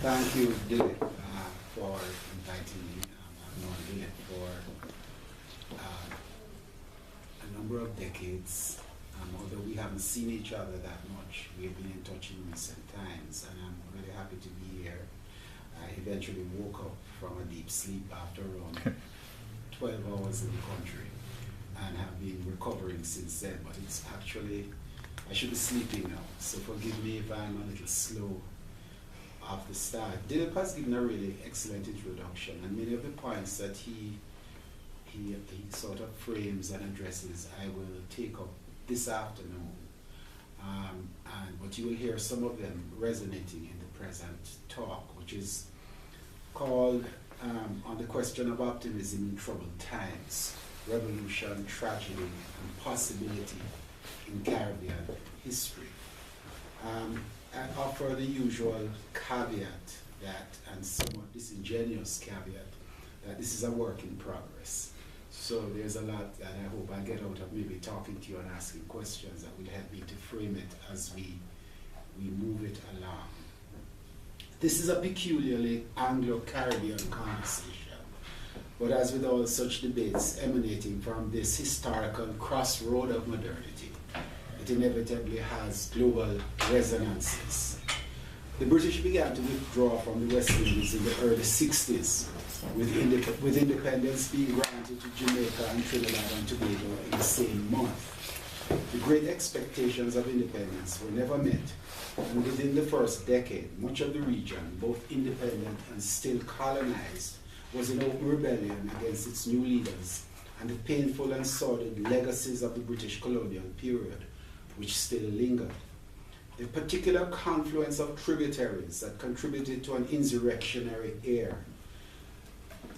Thank you, Dylan, for inviting me. I've known Dylan for a number of decades. Although we haven't seen each other that much, we've been in touch in recent times, and I'm really happy to be here. I eventually woke up from a deep sleep after around 12 hours in the country, and have been recovering since then, but it's actually, I should be sleeping now, so forgive me if I'm a little slow off the start. Dilip has given a really excellent introduction, and many of the points that he sort of frames and addresses I will take up this afternoon, but you will hear some of them resonating in the present talk, which is called On the Question of Optimism in Troubled Times, Revolution, Tragedy, and Possibility in Caribbean History. I offer the usual caveat that, and somewhat disingenuous caveat, that this is a work in progress. So there's a lot that I hope I get out of maybe talking to you and asking questions that will help me to frame it as we move it along. This is a peculiarly Anglo-Caribbean conversation, but as with all such debates emanating from this historical crossroad of modernity, it inevitably has global resonances. The British began to withdraw from the West Indies in the early 60s, with independence being granted to Jamaica and Trinidad and Tobago in the same month. The great expectations of independence were never met, and within the first decade, much of the region, both independent and still colonized, was in open rebellion against its new leaders and the painful and sordid legacies of the British colonial period, which still lingered. The particular confluence of tributaries that contributed to an insurrectionary air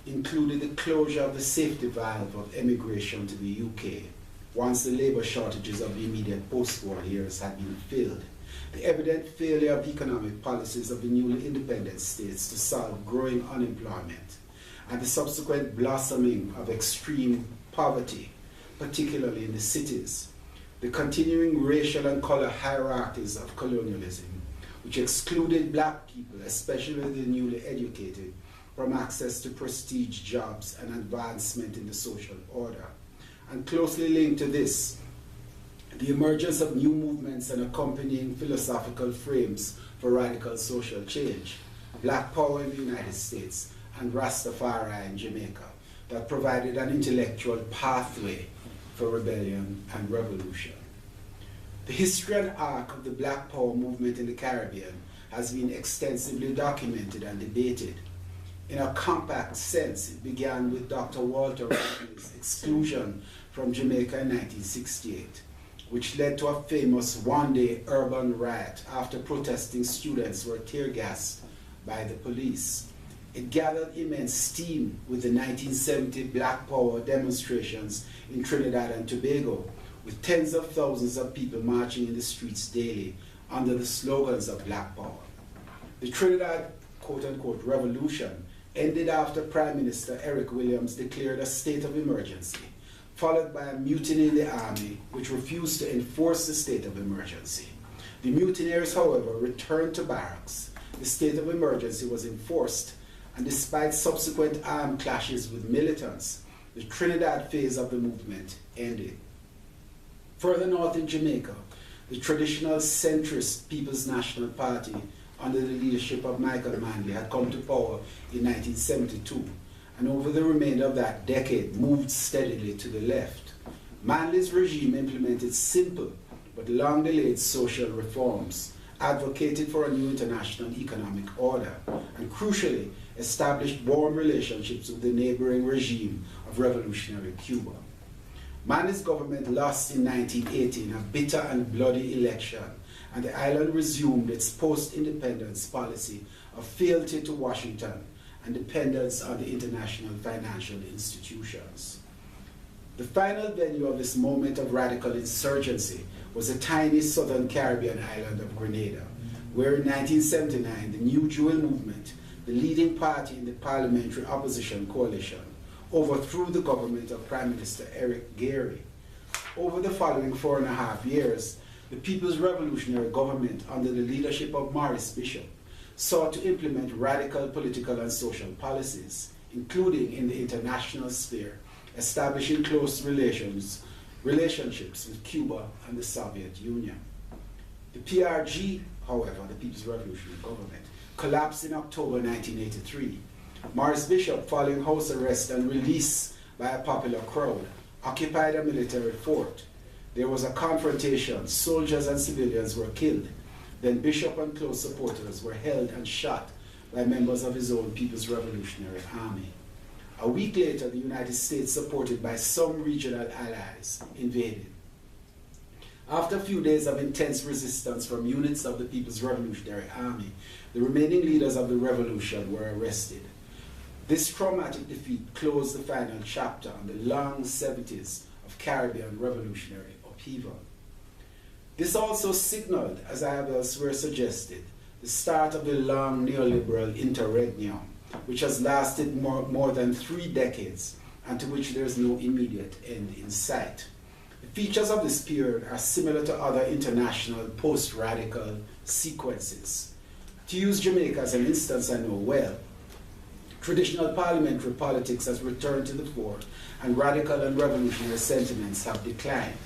included the closure of the safety valve of emigration to the UK, once the labour shortages of the immediate post-war years had been filled, the evident failure of economic policies of the newly independent states to solve growing unemployment, and the subsequent blossoming of extreme poverty, particularly in the cities, the continuing racial and colour hierarchies of colonialism, which excluded black people, especially the newly educated, from access to prestige jobs and advancement in the social order. And closely linked to this, the emergence of new movements and accompanying philosophical frames for radical social change, Black Power in the United States and Rastafari in Jamaica, that provided an intellectual pathway for rebellion and revolution. The history and arc of the Black Power movement in the Caribbean has been extensively documented and debated. In a compact sense, it began with Dr. Walter Rodney's exclusion from Jamaica in 1968, which led to a famous one-day urban riot after protesting students were tear-gassed by the police. It gathered immense steam with the 1970 Black Power demonstrations in Trinidad and Tobago, with tens of thousands of people marching in the streets daily under the slogans of Black Power. The Trinidad quote-unquote revolution ended after Prime Minister Eric Williams declared a state of emergency, followed by a mutiny in the army which refused to enforce the state of emergency. The mutineers, however, returned to barracks. The state of emergency was enforced, and despite subsequent armed clashes with militants, the Trinidad phase of the movement ended. Further north in Jamaica, the traditional centrist People's National Party, under the leadership of Michael Manley, had come to power in 1972, and over the remainder of that decade moved steadily to the left. Manley's regime implemented simple but long-delayed social reforms, advocated for a new international economic order, and crucially established warm relationships with the neighboring regime of revolutionary Cuba. Manley's government lost in 1980 in a bitter and bloody election, and the island resumed its post-independence policy of fealty to Washington and dependence on the international financial institutions. The final venue of this moment of radical insurgency was the tiny southern Caribbean island of Grenada, where in 1979 the New Jewel movement, the leading party in the parliamentary opposition coalition, overthrew the government of Prime Minister Eric Gairy. Over the following 4.5 years, the People's Revolutionary Government, under the leadership of Maurice Bishop, sought to implement radical political and social policies, including in the international sphere, establishing close relationships with Cuba and the Soviet Union. The PRG, however, the People's Revolutionary Government, collapsed in October 1983. Morris Bishop, following house arrest and release by a popular crowd, occupied a military fort. There was a confrontation. Soldiers and civilians were killed. Then Bishop and close supporters were held and shot by members of his own People's Revolutionary Army. A week later, the United States, supported by some regional allies, invaded. After a few days of intense resistance from units of the People's Revolutionary Army, the remaining leaders of the revolution were arrested. This traumatic defeat closed the final chapter on the long 70s of Caribbean revolutionary upheaval. This also signaled, as I have elsewhere suggested, the start of the long neoliberal interregnum, which has lasted more than 3 decades and to which there is no immediate end in sight. The features of this period are similar to other international post-radical sequences. To use Jamaica as an instance I know well, traditional parliamentary politics has returned to the fore and radical and revolutionary sentiments have declined.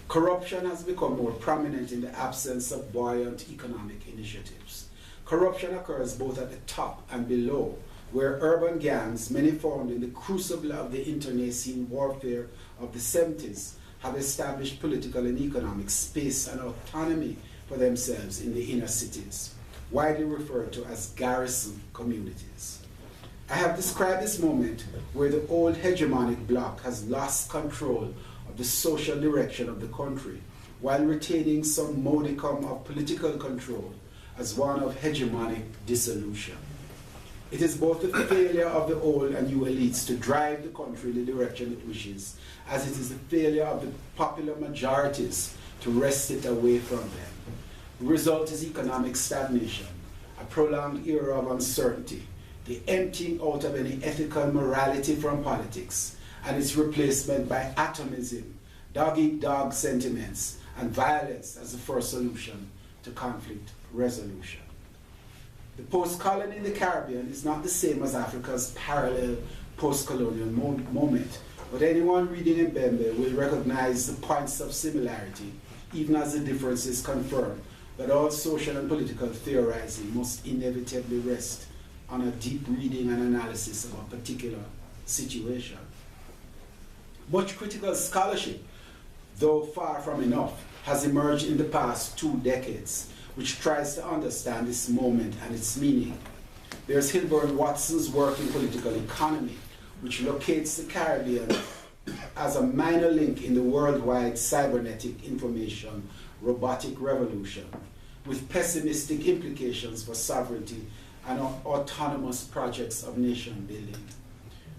Corruption has become more prominent in the absence of buoyant economic initiatives. Corruption occurs both at the top and below, where urban gangs, many formed in the crucible of the internecine warfare of the 70s, have established political and economic space and autonomy for themselves in the inner cities, widely referred to as garrison communities. I have described this moment where the old hegemonic bloc has lost control of the social direction of the country, while retaining some modicum of political control as one of hegemonic dissolution. It is both the failure of the old and new elites to drive the country in the direction it wishes, as it is the failure of the popular majorities to wrest it away from them. The result is economic stagnation, a prolonged era of uncertainty, the emptying out of any ethical morality from politics, and its replacement by atomism, dog-eat-dog sentiments, and violence as the first solution to conflict resolution. The post-colony in the Caribbean is not the same as Africa's parallel post-colonial moment, but anyone reading Mbembe will recognize the points of similarity, even as the differences confirm that all social and political theorizing must inevitably rest on a deep reading and analysis of a particular situation. Much critical scholarship, though far from enough, has emerged in the past 2 decades, which tries to understand this moment and its meaning. There's Hilburn Watson's work in political economy, which locates the Caribbean as a minor link in the worldwide cybernetic information robotic revolution, with pessimistic implications for sovereignty and autonomous projects of nation building.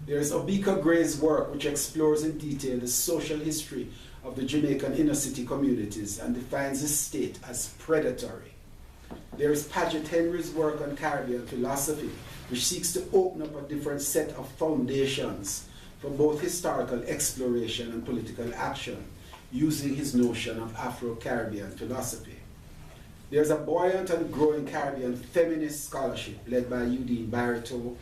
There is Obika Gray's work, which explores in detail the social history of the Jamaican inner city communities and defines the state as predatory. There is Paget Henry's work on Caribbean philosophy, which seeks to open up a different set of foundations for both historical exploration and political action, using his notion of Afro-Caribbean philosophy. There's a buoyant and growing Caribbean feminist scholarship led by Eudine Barreto,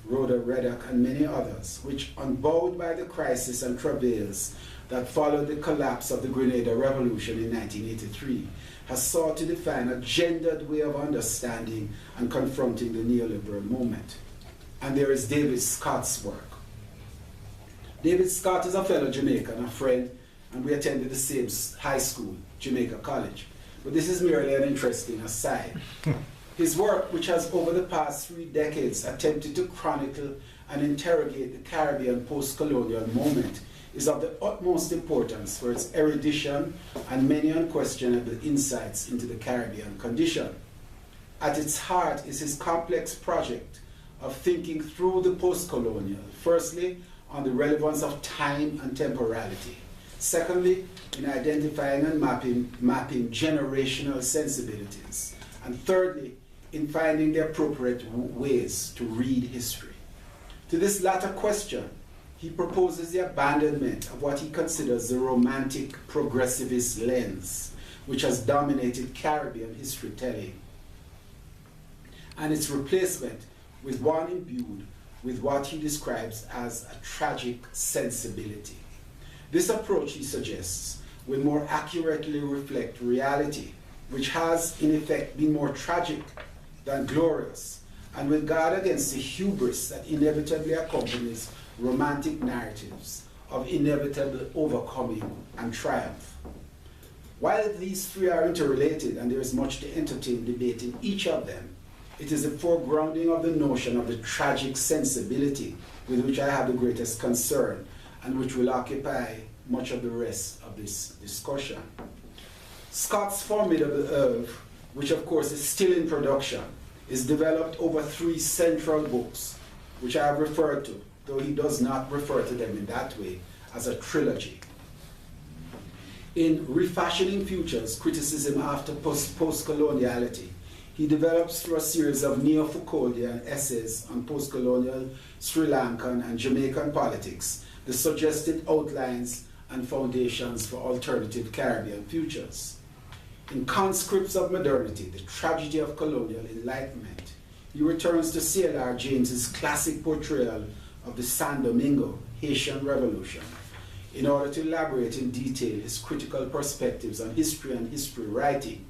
Rhoda Reddock, and many others, which, unbowed by the crisis and travails that followed the collapse of the Grenada Revolution in 1983, has sought to define a gendered way of understanding and confronting the neoliberal movement. And there is David Scott's work. David Scott is a fellow Jamaican, a friend, and we attended the same high school, Jamaica College. But this is merely an interesting aside. His work, which has over the past 3 decades attempted to chronicle and interrogate the Caribbean post-colonial moment, is of the utmost importance for its erudition and many unquestionable insights into the Caribbean condition. At its heart is his complex project of thinking through the post-colonial, firstly, on the relevance of time and temporality. Secondly, in identifying and mapping generational sensibilities. And thirdly, in finding the appropriate ways to read history. To this latter question, he proposes the abandonment of what he considers the romantic progressivist lens, which has dominated Caribbean history telling. and its replacement with one imbued with what he describes as a tragic sensibility. This approach, he suggests, will more accurately reflect reality, which has in effect been more tragic than glorious, and will guard against the hubris that inevitably accompanies romantic narratives of inevitable overcoming and triumph. While these three are interrelated and there is much to entertain debate in each of them, it is the foregrounding of the notion of the tragic sensibility with which I have the greatest concern and which will occupy much of the rest of this discussion. Scott's formidable oeuvre, which of course is still in production, is developed over 3 central books, which I have referred to, though he does not refer to them in that way, as a trilogy. In Refashioning Futures, Criticism After Post-Coloniality, he develops through a series of neo-Foucauldian essays on post-colonial Sri Lankan and Jamaican politics the suggested outlines and foundations for alternative Caribbean futures. In Conscripts of Modernity, The Tragedy of Colonial Enlightenment, he returns to C.L.R. James's classic portrayal of the San Domingo Haitian Revolution in order to elaborate in detail his critical perspectives on history and history writing.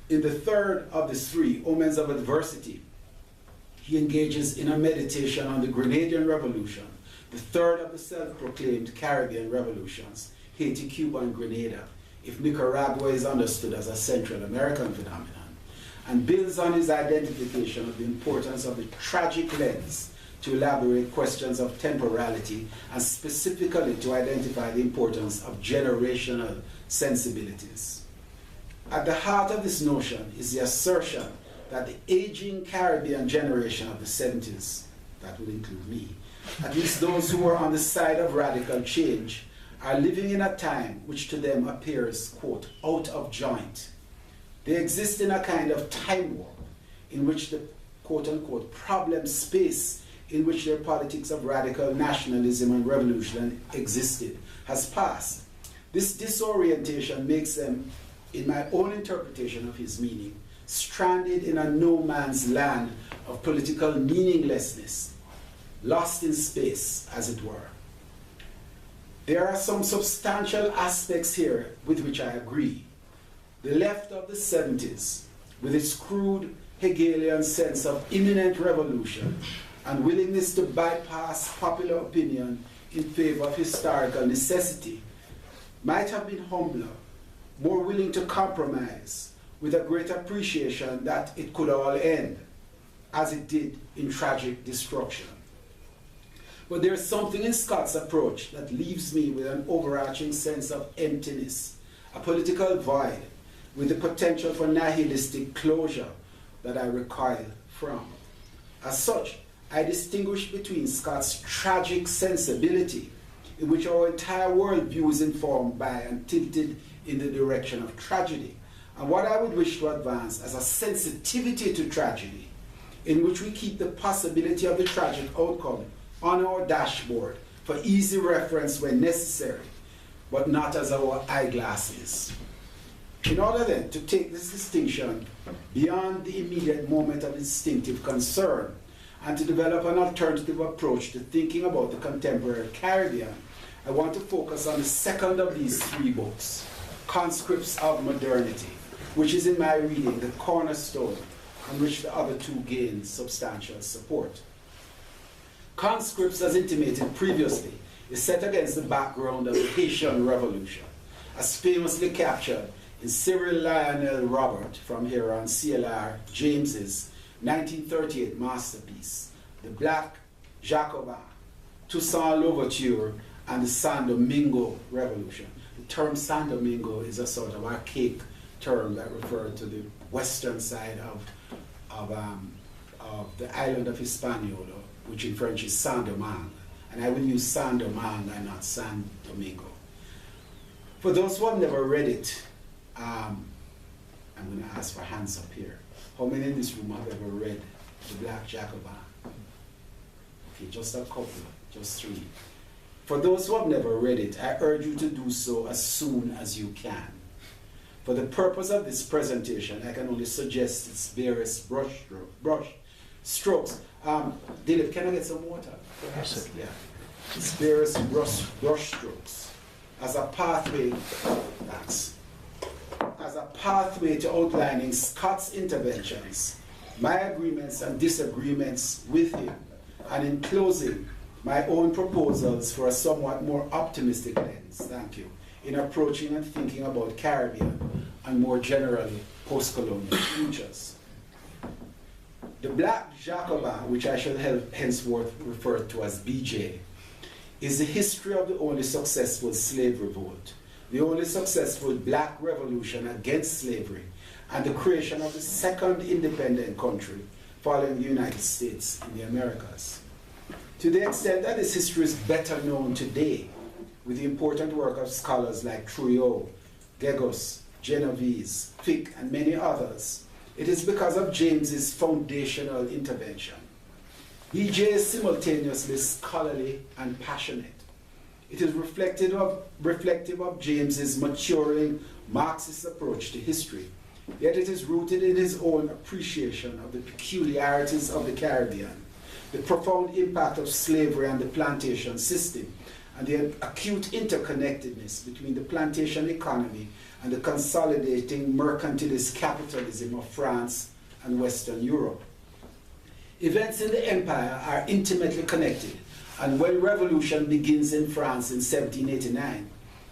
In the third of the 3, Omens of Adversity, he engages in a meditation on the Grenadian Revolution, the third of the self-proclaimed Caribbean revolutions, Haiti, Cuba, and Grenada, if Nicaragua is understood as a Central American phenomenon, and builds on his identification of the importance of the tragic lens to elaborate questions of temporality and specifically to identify the importance of generational sensibilities. At the heart of this notion is the assertion that the aging Caribbean generation of the 70s, that would include me, at least those who were on the side of radical change, are living in a time which to them appears, quote, out of joint. They exist in a kind of time warp in which the, quote unquote, problem space in which their politics of radical nationalism and revolution existed has passed. This disorientation makes them, in my own interpretation of his meaning, stranded in a no man's land of political meaninglessness, lost in space, as it were. There are some substantial aspects here with which I agree. The left of the 70s, with its crude Hegelian sense of imminent revolution and willingness to bypass popular opinion in favor of historical necessity, might have been humbler, more willing to compromise, with a great appreciation that it could all end, as it did in tragic destruction. But there's something in Scott's approach that leaves me with an overarching sense of emptiness, a political void, with the potential for nihilistic closure that I recoil from. As such, I distinguish between Scott's tragic sensibility, in which our entire worldview is informed by and tilted in the direction of tragedy, and what I would wish to advance as a sensitivity to tragedy, in which we keep the possibility of the tragic outcome on our dashboard for easy reference when necessary, but not as our eyeglasses. In order then to take this distinction beyond the immediate moment of instinctive concern and to develop an alternative approach to thinking about the contemporary Caribbean, I want to focus on the second of these 3 books, Conscripts of Modernity, which is in my reading the cornerstone on which the other 2 gain substantial support. Conscripts, as intimated previously, is set against the background of the Haitian Revolution, as famously captured in Cyril Lionel Robert from here on C.L.R. James's 1938 masterpiece, The Black Jacobin, Toussaint Louverture, and the San Domingo Revolution. The term San Domingo is a sort of archaic term that referred to the western side of the island of Hispaniola, which in French is Saint-Domingue. And I will use Saint-Domingue and not San Domingo. For those who have never read it, I'm going to ask for hands up here. How many in this room have ever read The Black Jacobin? Okay, just a couple, just 3. For those who have never read it, I urge you to do so as soon as you can. For the purpose of this presentation, I can only suggest its various brush strokes. Dilip, can I get some water? Perhaps? Yeah. Its various brush strokes as a pathway. As a pathway to outlining Scott's interventions, my agreements and disagreements with him, and in closing, my own proposals for a somewhat more optimistic lens, thank you, in approaching and thinking about Caribbean and more generally post-colonial futures. The Black Jacobin, which I shall henceforth refer to as BJ, is the history of the only successful slave revolt, the only successful black revolution against slavery, and the creation of the second independent country following the United States in the Americas. To the extent that this history is better known today, with the important work of scholars like Trouillot, Gegos, Genovese, Fick, and many others, it is because of James's foundational intervention. BJ is simultaneously scholarly and passionate. It is reflective of James's maturing Marxist approach to history, yet it is rooted in his own appreciation of the peculiarities of the Caribbean, the profound impact of slavery and the plantation system, and the acute interconnectedness between the plantation economy and the consolidating mercantilist capitalism of France and Western Europe. Events in the empire are intimately connected, and when revolution begins in France in 1789,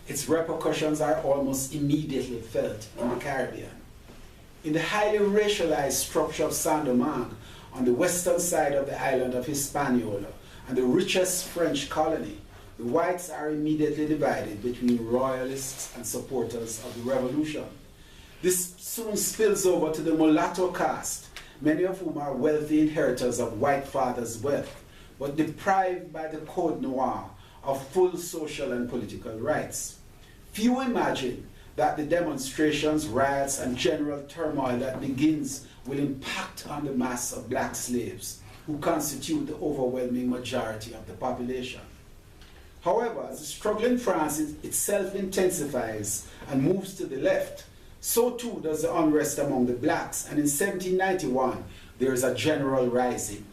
its repercussions are almost immediately felt in the Caribbean. In the highly racialized structure of Saint-Domingue, on the western side of the island of Hispaniola, and the richest French colony, the whites are immediately divided between royalists and supporters of the revolution. This soon spills over to the mulatto caste, many of whom are wealthy inheritors of white fathers' wealth, but deprived by the Code Noir of full social and political rights. Few imagine that the demonstrations, riots, and general turmoil that begins will impact on the mass of black slaves, who constitute the overwhelming majority of the population. However, as the struggle in France itself intensifies and moves to the left, so too does the unrest among the blacks, and in 1791 there is a general rising.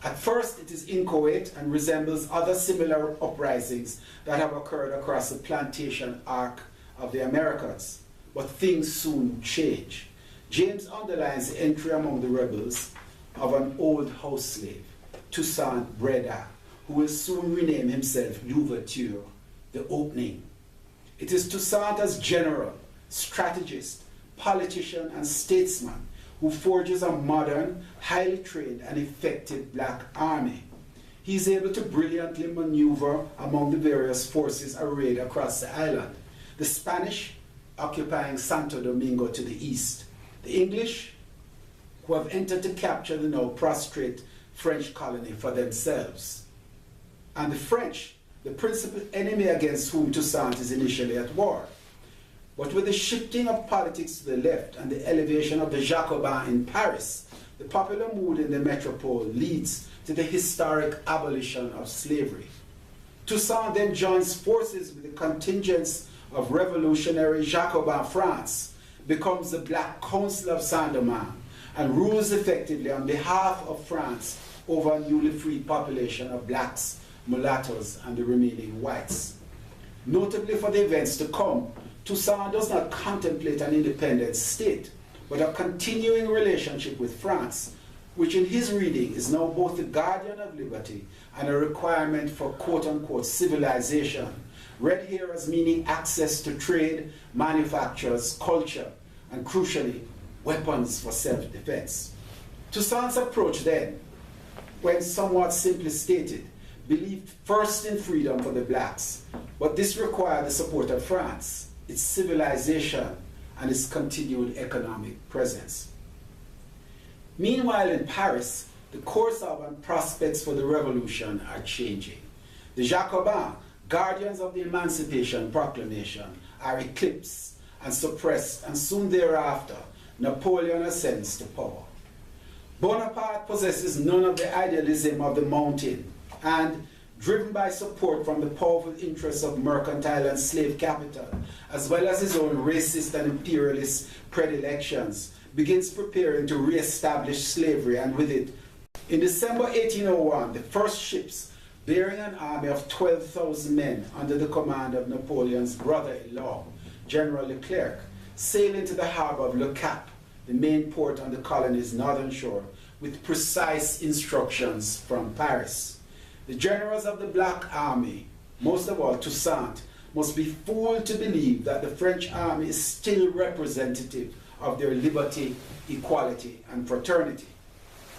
At first it is inchoate and resembles other similar uprisings that have occurred across the plantation arc of the Americas, but things soon change. James underlines the entry among the rebels of an old house slave, Toussaint Breda, who will soon rename himself Louverture, the opening. It is Toussaint as general, strategist, politician, and statesman who forges a modern, highly trained, and effective black army. He is able to brilliantly maneuver among the various forces arrayed across the island, the Spanish occupying Santo Domingo to the east, the English who have entered to capture the now prostrate French colony for themselves, and the French, the principal enemy against whom Toussaint is initially at war. But with the shifting of politics to the left and the elevation of the Jacobins in Paris, the popular mood in the metropole leads to the historic abolition of slavery. Toussaint then joins forces with the contingents of revolutionary Jacobin France, becomes the Black Council of Saint-Domingue, and rules effectively on behalf of France over a newly freed population of blacks, mulattoes, and the remaining whites. Notably for the events to come, Toussaint does not contemplate an independent state, but a continuing relationship with France, which in his reading is now both the guardian of liberty and a requirement for quote-unquote civilization, read here as meaning access to trade, manufactures, culture, and crucially, weapons for self-defense. Toussaint's approach then, when somewhat simply stated, believed first in freedom for the blacks, but this required the support of France, its civilization, and its continued economic presence. Meanwhile, in Paris, the course of and prospects for the revolution are changing. The Jacobins, guardians of the Emancipation Proclamation, are eclipsed and suppressed, and soon thereafter, Napoleon ascends to power. Bonaparte possesses none of the idealism of the mountain, and driven by support from the powerful interests of mercantile and slave capital, as well as his own racist and imperialist predilections, begins preparing to re-establish slavery, and with it, in December 1801, the first ships bearing an army of 12,000 men under the command of Napoleon's brother-in-law, General Leclerc, sailed into the harbor of Le Cap, the main port on the colony's northern shore, with precise instructions from Paris. The generals of the Black Army, most of all Toussaint, must be fooled to believe that the French army is still representative of their liberty, equality, and fraternity.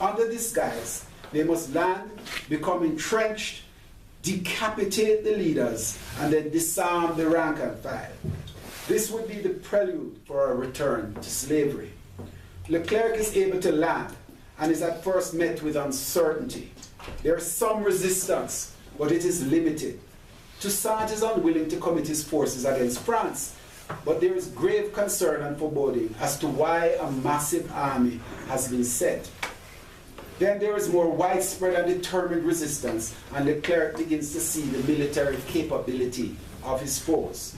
Under this guise, they must land, become entrenched, decapitate the leaders, and then disarm the rank and file. This would be the prelude for a return to slavery. Leclerc is able to land and is at first met with uncertainty. There is some resistance, but it is limited. Toussaint is unwilling to commit his forces against France, but there is grave concern and foreboding as to why a massive army has been set. Then there is more widespread and determined resistance, and Leclerc begins to see the military capability of his foes.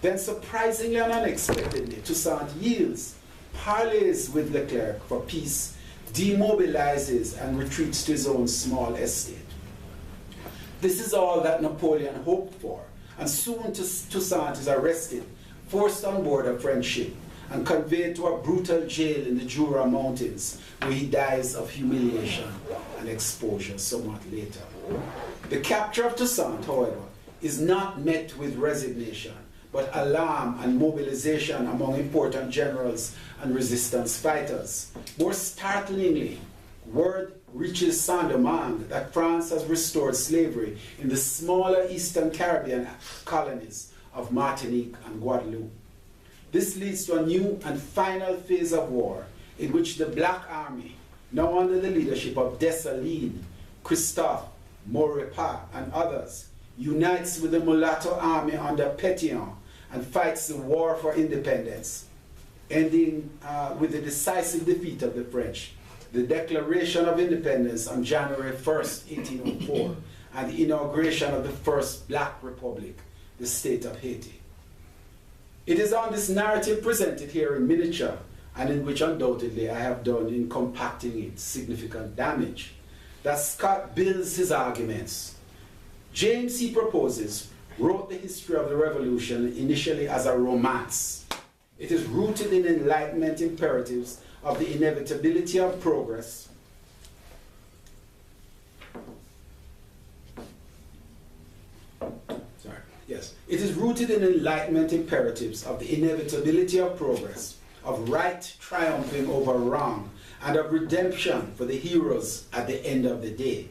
Then, surprisingly and unexpectedly, Toussaint yields, parleys with Leclerc for peace, demobilizes, and retreats to his own small estate. This is all that Napoleon hoped for, and soon Toussaint is arrested, forced on board a French ship, and conveyed to a brutal jail in the Jura Mountains, where he dies of humiliation and exposure somewhat later. The capture of Toussaint, however, is not met with resignation, but alarm and mobilization among important generals and resistance fighters. More startlingly, word reaches Saint-Domingue that France has restored slavery in the smaller Eastern Caribbean colonies of Martinique and Guadeloupe. This leads to a new and final phase of war in which the Black Army, now under the leadership of Dessalines, Christophe, Maurepas, and others, unites with the mulatto army under Pétion and fights the war for independence, ending with the decisive defeat of the French, the Declaration of Independence on January 1st, 1804, and the inauguration of the first Black Republic, the State of Haiti. It is on this narrative presented here in miniature, and in which undoubtedly I have done in compacting it significant damage, that Scott builds his arguments. James, he proposes, wrote the history of the revolution initially as a romance. It is rooted in Enlightenment imperatives of the inevitability of progress, It is rooted in Enlightenment imperatives of the inevitability of progress, of right triumphing over wrong, and of redemption for the heroes at the end of the day.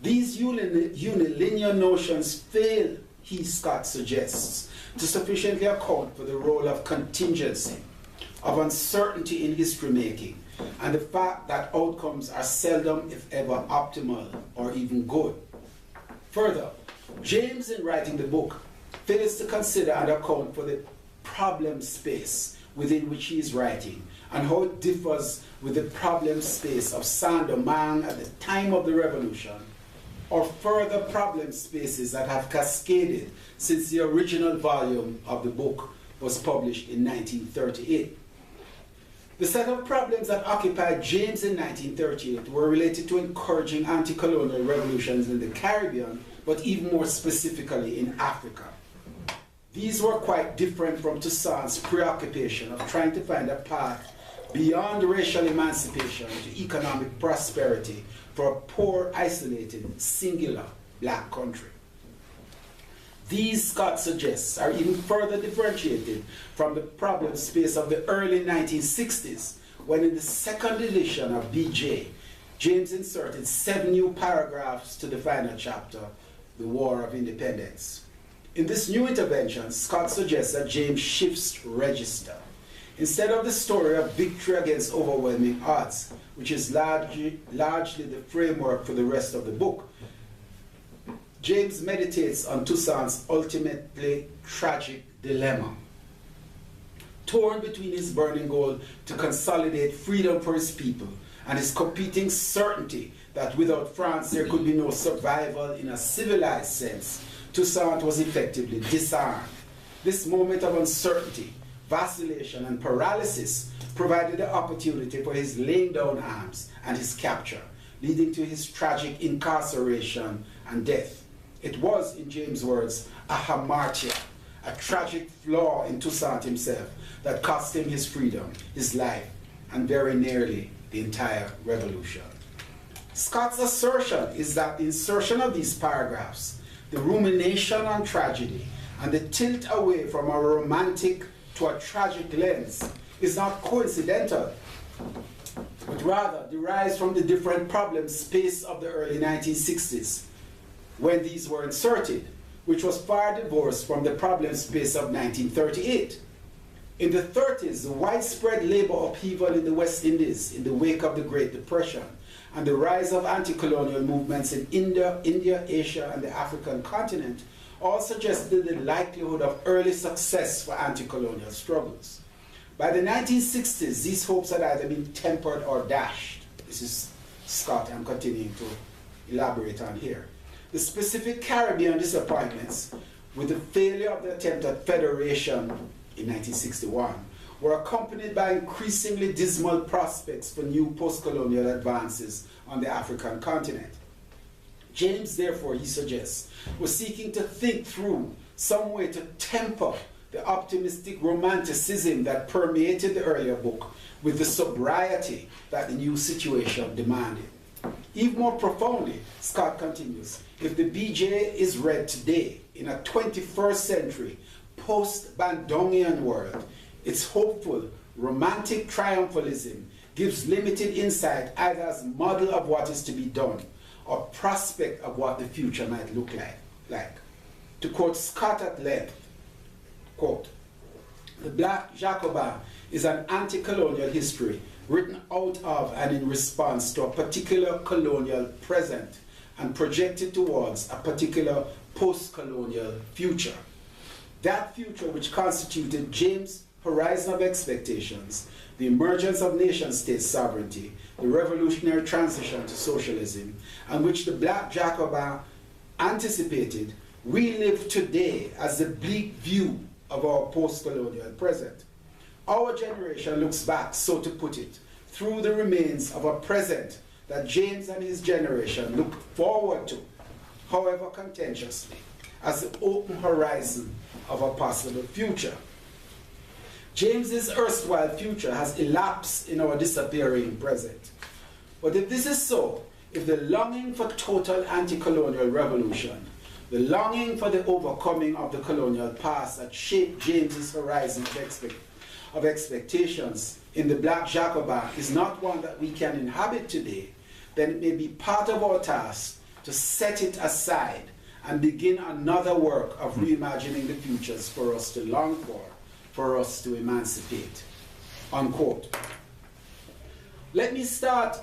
These unilinear notions fail, Scott suggests, to sufficiently account for the role of contingency, of uncertainty in history making, and the fact that outcomes are seldom, if ever, optimal or even good. Further, James, in writing the book, fails to consider and account for the problem space within which he is writing, and how it differs with the problem space of Saint-Domingue at the time of the revolution, or further problem spaces that have cascaded since the original volume of the book was published in 1938. The set of problems that occupied James in 1938 were related to encouraging anti-colonial revolutions in the Caribbean, but even more specifically in Africa. These were quite different from Toussaint's preoccupation of trying to find a path beyond racial emancipation to economic prosperity for a poor, isolated, singular black country. These, Scott suggests, are even further differentiated from the problem space of the early 1960s, when in the second edition of BJ, James inserted 7 new paragraphs to the final chapter, The War of Independence. In this new intervention, Scott suggests that James shifts register. Instead of the story of victory against overwhelming odds, which is largely the framework for the rest of the book, James meditates on Toussaint's ultimately tragic dilemma. Torn between his burning goal to consolidate freedom for his people and his competing certainty that without France there could be no survival in a civilized sense, Toussaint was effectively disarmed. This moment of uncertainty, vacillation, and paralysis provided the opportunity for his laying down arms and his capture, leading to his tragic incarceration and death. It was, in James' words, a hamartia, a tragic flaw in Toussaint himself that cost him his freedom, his life, and very nearly the entire revolution. Scott's assertion is that the insertion of these paragraphs, the rumination on tragedy, and the tilt away from a romantic to a tragic lens is not coincidental, but rather derives from the different problem space of the early 1960s when these were inserted, which was far divorced from the problem space of 1938. In the 30s, the widespread labor upheaval in the West Indies in the wake of the Great Depression and the rise of anti-colonial movements in India, Asia, and the African continent all suggested the likelihood of early success for anti-colonial struggles. By the 1960s, these hopes had either been tempered or dashed. This is Scott I'm continuing to elaborate on here. The specific Caribbean disappointments with the failure of the attempt at federation in 1961 were accompanied by increasingly dismal prospects for new post-colonial advances on the African continent. James, therefore, he suggests, was seeking to think through some way to temper the optimistic romanticism that permeated the earlier book with the sobriety that the new situation demanded. Even more profoundly, Scott continues, if the BJ is read today in a 21st century post-Bandungian world, its hopeful, romantic triumphalism gives limited insight either as model of what is to be done or prospect of what the future might look like. To quote Scott at length, quote, "The Black Jacobin is an anti-colonial history written out of and in response to a particular colonial present and projected towards a particular post-colonial future. That future which constituted James' horizon of expectations, the emergence of nation-state sovereignty, the revolutionary transition to socialism, and which the Black Jacobin anticipated, we live today as the bleak view of our post-colonial present. Our generation looks back, so to put it, through the remains of a present that James and his generation looked forward to, however contentiously, as the open horizon of a possible future. James's erstwhile future has elapsed in our disappearing present. But if this is so, if the longing for total anti-colonial revolution, the longing for the overcoming of the colonial past that shaped James's horizon of expectations in the Black Jacobin is not one that we can inhabit today, then it may be part of our task to set it aside and begin another work of reimagining the futures for us to long for us to emancipate." Unquote. Let me start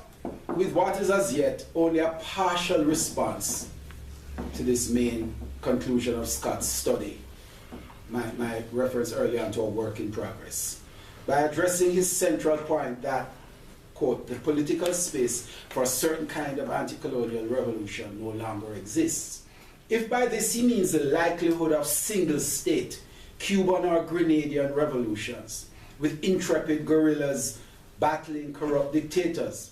with what is as yet only a partial response to this main conclusion of Scott's study, my reference earlier on to a work in progress, by addressing his central point that, quote, "the political space for a certain kind of anti-colonial revolution no longer exists." If by this he means the likelihood of single-state Cuban or Grenadian revolutions with intrepid guerrillas battling corrupt dictators,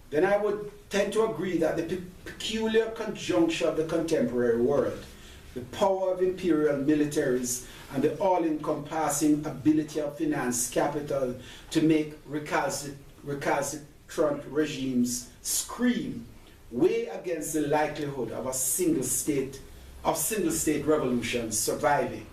then I would tend to agree that the peculiar conjuncture of the contemporary world, the power of imperial militaries, and the all-encompassing ability of finance capital to make recalcitrant regimes scream weigh against the likelihood of single-state revolutions surviving.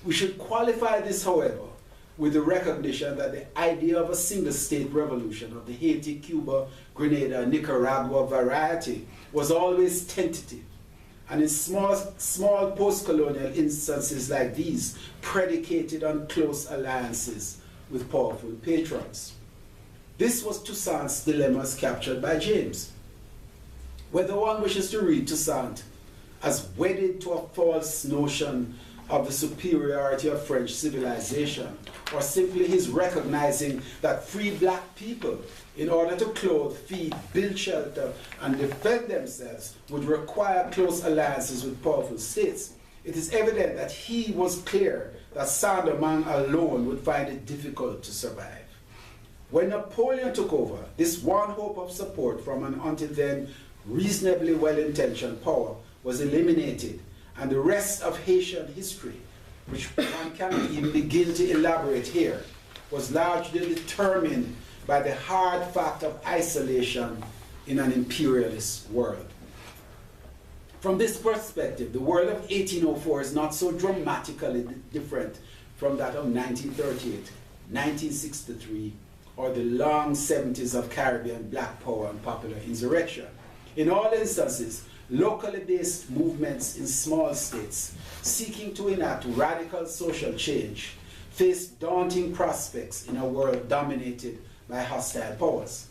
We should qualify this, however, with the recognition that the idea of a single-state revolution of the Haiti, Cuba, Grenada, Nicaragua variety was always tentative, and in small post-colonial instances like these, predicated on close alliances with powerful patrons. This was Toussaint's dilemma as captured by James. Whether one wishes to read Toussaint as wedded to a false notion of the superiority of French civilization, or simply his recognizing that free black people in order to clothe, feed, build shelter, and defend themselves would require close alliances with powerful states, it is evident that he was clear that Saint-Domingue alone would find it difficult to survive. When Napoleon took over, this one hope of support from an until then reasonably well-intentioned power was eliminated, and the rest of Haitian history, which one cannot even begin to elaborate here, was largely determined by the hard fact of isolation in an imperialist world. From this perspective, the world of 1804 is not so dramatically different from that of 1938, 1963, or the long 70s of Caribbean black power and popular insurrection. In all instances, locally based movements in small states seeking to enact radical social change face daunting prospects in a world dominated by hostile powers.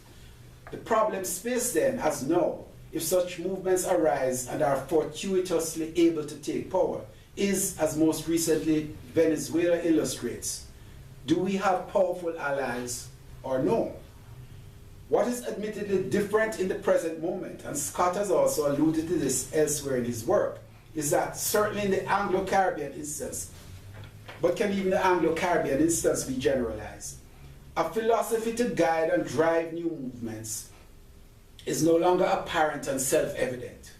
The problems faced then, as now, if such movements arise and are fortuitously able to take power, is, as most recently Venezuela illustrates, do we have powerful allies or no? What is admittedly different in the present moment, and Scott has also alluded to this elsewhere in his work, is that certainly in the Anglo-Caribbean instance, but can even the Anglo-Caribbean instance be generalized? A philosophy to guide and drive new movements is no longer apparent and self-evident.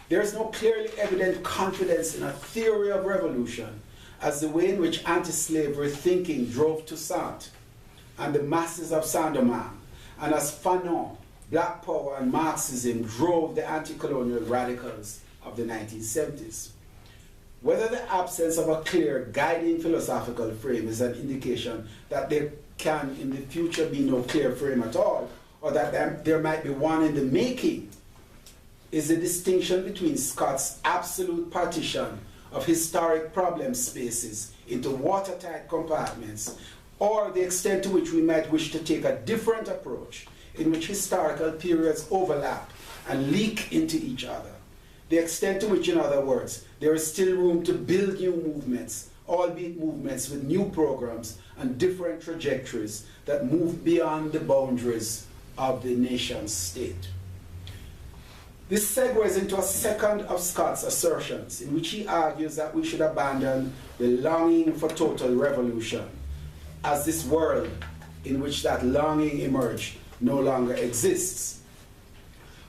There is no clearly evident confidence in a theory of revolution as the way in which anti-slavery thinking drove Toussaint and the masses of Saint-Domingue, and as Fanon, Black Power, and Marxism drove the anti-colonial radicals of the 1970s. Whether the absence of a clear guiding philosophical frame is an indication that there can in the future be no clear frame at all, or that there might be one in the making, is the distinction between Scott's absolute partition of historic problem spaces into watertight compartments, or the extent to which we might wish to take a different approach in which historical periods overlap and leak into each other. The extent to which, in other words, there is still room to build new movements, albeit movements with new programs and different trajectories that move beyond the boundaries of the nation state. This segues into a second of Scott's assertions, in which he argues that we should abandon the longing for total revolution, as this world in which that longing emerged no longer exists.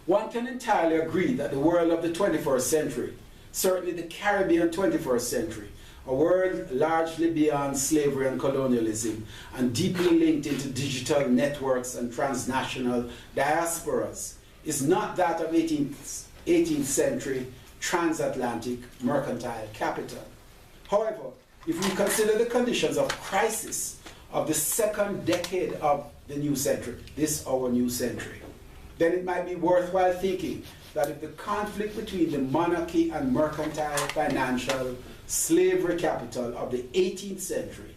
One can entirely agree that the world of the 21st century, certainly the Caribbean 21st century, a world largely beyond slavery and colonialism and deeply linked into digital networks and transnational diasporas, is not that of 18th century transatlantic mercantile capital. However, if we consider the conditions of crisis of the second decade of the new century, this our new century, then it might be worthwhile thinking that if the conflict between the monarchy and mercantile financial slavery capital of the 18th century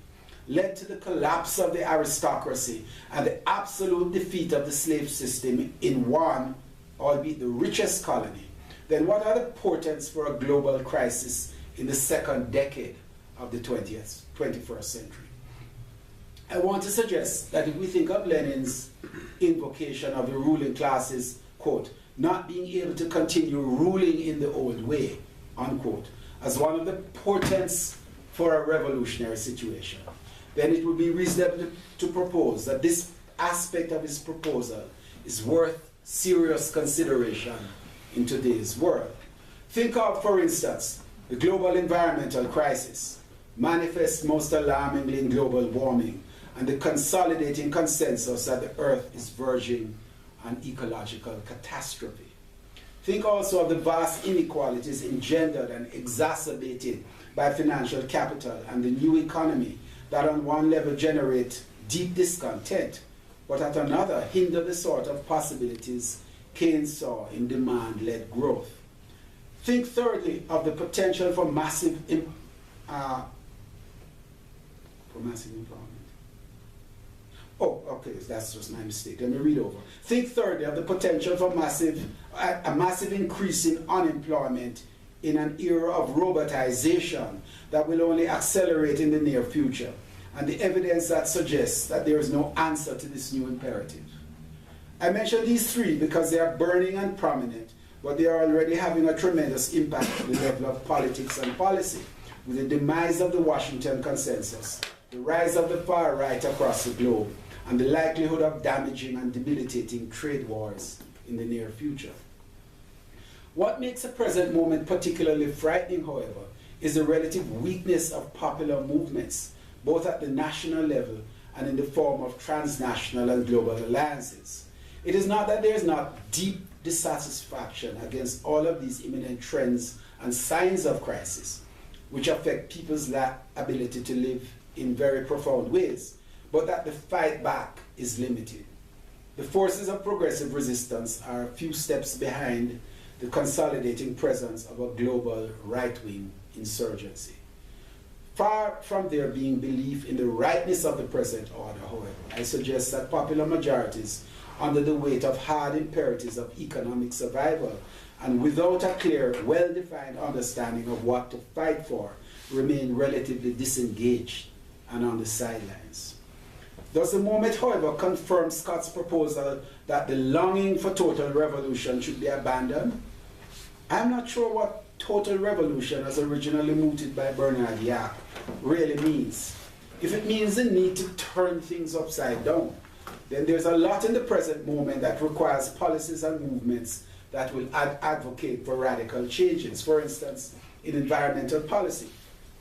led to the collapse of the aristocracy and the absolute defeat of the slave system in one, albeit the richest colony, then what are the portents for a global crisis in the second decade of the 21st century? I want to suggest that if we think of Lenin's invocation of the ruling classes, quote, not being able to continue ruling in the old way, unquote, as one of the portents for a revolutionary situation, then it would be reasonable to propose that this aspect of his proposal is worth serious consideration in today's world. Think of, for instance, the global environmental crisis, manifests most alarmingly in global warming, and the consolidating consensus that the Earth is verging on ecological catastrophe. Think also of the vast inequalities engendered and exacerbated by financial capital and the new economy that on one level generate deep discontent, but at another hinder the sort of possibilities Keynes saw in demand-led growth. Think thirdly of the potential for massive employment. Oh, okay, that's just my mistake. Let me read over. Think thirdly of the potential for a massive increase in unemployment in an era of robotization that will only accelerate in the near future, and the evidence that suggests that there is no answer to this new imperative. I mention these three because they are burning and prominent, but they are already having a tremendous impact on the level of politics and policy, with the demise of the Washington Consensus, the rise of the far right across the globe, and the likelihood of damaging and debilitating trade wars in the near future. What makes the present moment particularly frightening, however, is the relative weakness of popular movements, both at the national level and in the form of transnational and global alliances. It is not that there is not deep dissatisfaction against all of these imminent trends and signs of crisis, which affect people's ability to live in very profound ways, but that the fight back is limited. The forces of progressive resistance are a few steps behind the consolidating presence of a global right-wing insurgency. Far from there being belief in the rightness of the present order, however, I suggest that popular majorities, under the weight of hard imperatives of economic survival and without a clear, well-defined understanding of what to fight for, remain relatively disengaged and on the sidelines. Does the moment, however, confirm Scott's proposal that the longing for total revolution should be abandoned? I'm not sure what total revolution, as originally mooted by Bernard Yap, really means. If it means the need to turn things upside down, then there's a lot in the present moment that requires policies and movements that will advocate for radical changes. For instance, in environmental policy,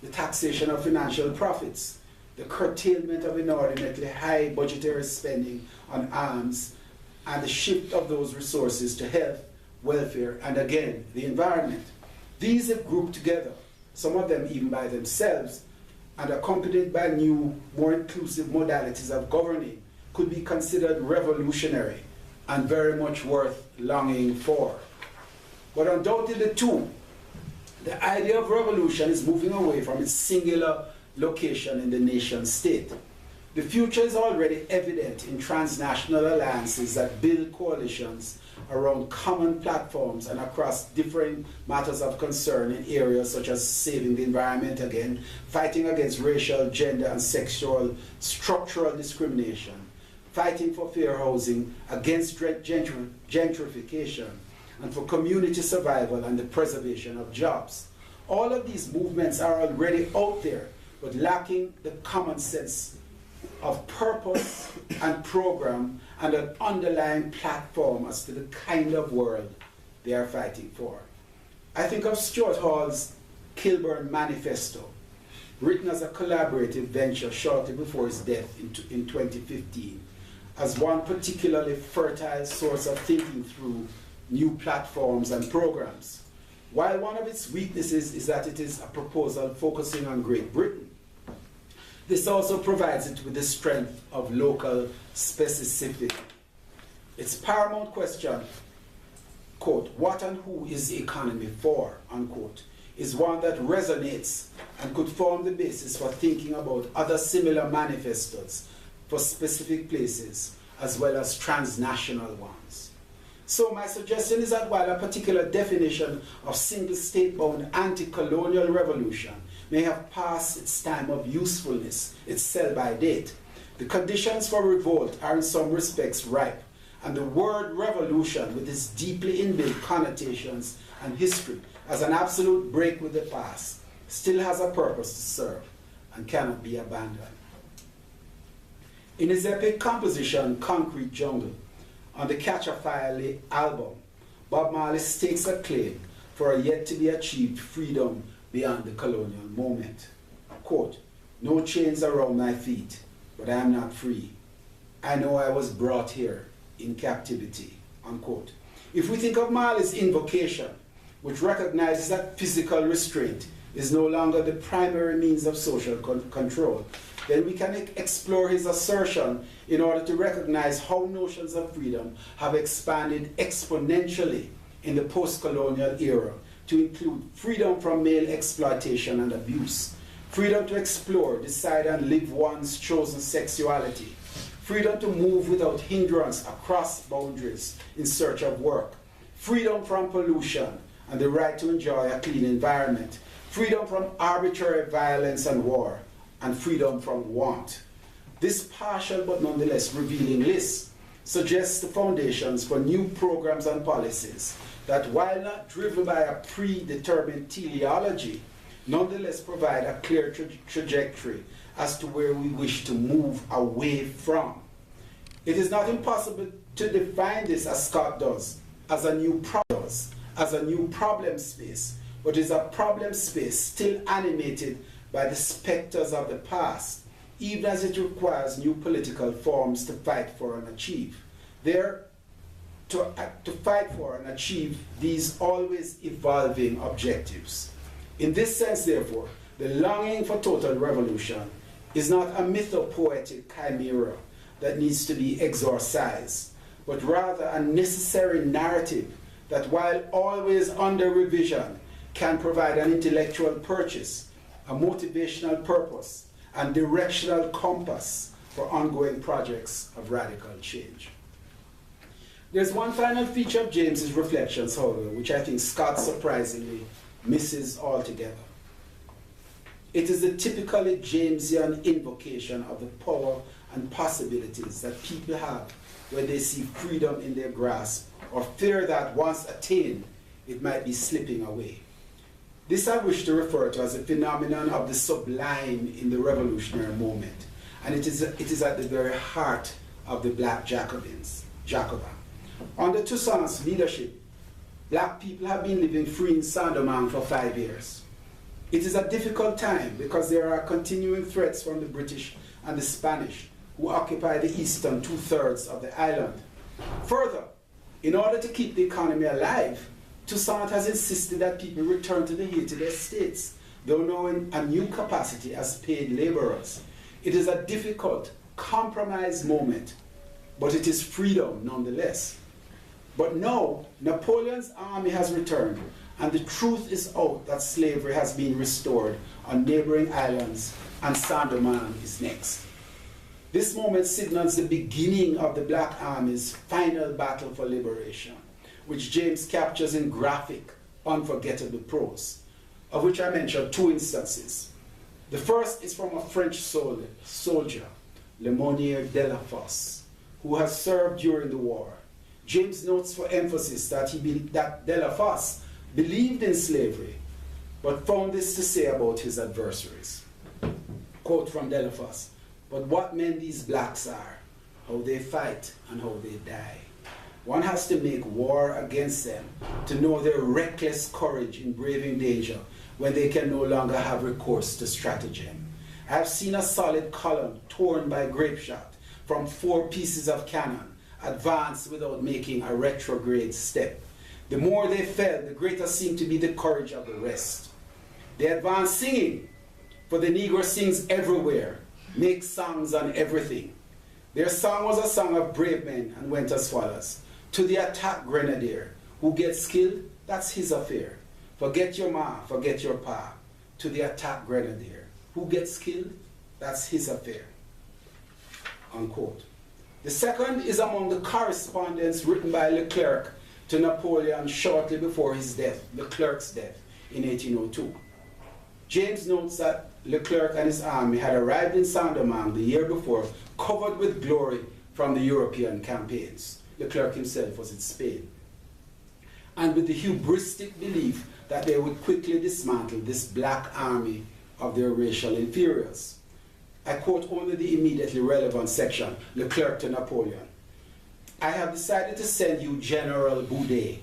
the taxation of financial profits, the curtailment of inordinately high budgetary spending on arms, and the shift of those resources to health, welfare, and again, the environment. These, if grouped together, some of them even by themselves, and accompanied by new, more inclusive modalities of governing, could be considered revolutionary and very much worth longing for. But undoubtedly too, the idea of revolution is moving away from its singular location in the nation state. The future is already evident in transnational alliances that build coalitions around common platforms and across different matters of concern in areas such as saving the environment again, fighting against racial, gender, and sexual structural discrimination, fighting for fair housing, against gentrification, and for community survival and the preservation of jobs. All of these movements are already out there, but lacking the common sense of purpose and program and an underlying platform as to the kind of world they are fighting for. I think of Stuart Hall's Kilburn Manifesto, written as a collaborative venture shortly before his death in 2015, as one particularly fertile source of thinking through new platforms and programs. While one of its weaknesses is that it is a proposal focusing on Great Britain, this also provides it with the strength of local specificity. Its paramount question, quote, what and who is the economy for, unquote, is one that resonates and could form the basis for thinking about other similar manifestos for specific places as well as transnational ones. So my suggestion is that while a particular definition of single state-bound anti-colonial revolution may have passed its time of usefulness, its sell-by date, the conditions for revolt are in some respects ripe, and the word revolution, with its deeply inbuilt connotations and history as an absolute break with the past, still has a purpose to serve and cannot be abandoned. In his epic composition, Concrete Jungle, on the Catch a Fire album, Bob Marley stakes a claim for a yet-to-be-achieved freedom beyond the colonial moment. Quote, no chains around my feet, but I am not free. I know I was brought here in captivity, unquote. If we think of Marley's invocation, which recognizes that physical restraint is no longer the primary means of social control, then we can explore his assertion in order to recognize how notions of freedom have expanded exponentially in the post-colonial era to include freedom from male exploitation and abuse, freedom to explore, decide, and live one's chosen sexuality, freedom to move without hindrance across boundaries in search of work, freedom from pollution and the right to enjoy a clean environment, freedom from arbitrary violence and war, and freedom from want. This partial but nonetheless revealing list suggests the foundations for new programs and policies that, while not driven by a predetermined teleology, nonetheless provide a clear trajectory as to where we wish to move away from. It is not impossible to define this, as Scott does, as a new problem space, but is a problem space still animated by the specters of the past, even as it requires new political forms to fight for and achieve. To fight for and achieve these always evolving objectives. In this sense, therefore, the longing for total revolution is not a mythopoetic chimera that needs to be exorcised, but rather a necessary narrative that, while always under revision, can provide an intellectual purchase, a motivational purpose, and directional compass for ongoing projects of radical change. There's one final feature of James's reflections, however, which I think Scott surprisingly misses altogether. It is the typically Jamesian invocation of the power and possibilities that people have when they see freedom in their grasp or fear that once attained, it might be slipping away. This I wish to refer to as a phenomenon of the sublime in the revolutionary moment, and it is at the very heart of the Black Jacobin. Under Toussaint's leadership, Black people have been living free in Saint-Domingue for 5 years. It is a difficult time because there are continuing threats from the British and the Spanish, who occupy the eastern 2/3 of the island. Further, in order to keep the economy alive, Toussaint has insisted that people return to the Haiti estates, though now in a new capacity as paid laborers. It is a difficult, compromised moment, but it is freedom nonetheless. But now, Napoleon's army has returned, and the truth is out that slavery has been restored on neighboring islands, and Saint-Domingue is next. This moment signals the beginning of the Black Army's final battle for liberation, which James captures in graphic, unforgettable prose, of which I mention 2 instances. The first is from a French soldier, Lemonnier de la Fosse, who has served during the war. James notes for emphasis that de la Fosse believed in slavery, but found this to say about his adversaries. Quote from de la Fosse, "But what men these blacks are, how they fight and how they die. One has to make war against them to know their reckless courage in braving danger when they can no longer have recourse to stratagem. I have seen a solid column torn by grape shot from 4 pieces of cannon advance without making a retrograde step. The more they fell, the greater seemed to be the courage of the rest. They advanced singing, for the Negro sings everywhere, makes songs on everything. Their song was a song of brave men and went as follows. To the attack grenadier, who gets killed, that's his affair. Forget your ma, forget your pa. To the attack grenadier, who gets killed, that's his affair." Unquote. The second is among the correspondence written by Leclerc to Napoleon shortly before his death, Leclerc's death, in 1802. James notes that Leclerc and his army had arrived in Saint-Domingue the year before, covered with glory from the European campaigns. Leclerc himself was in Spain. And with the hubristic belief that they would quickly dismantle this black army of their racial inferiors. I quote only the immediately relevant section, Leclerc to Napoleon. "I have decided to send you General Boudet.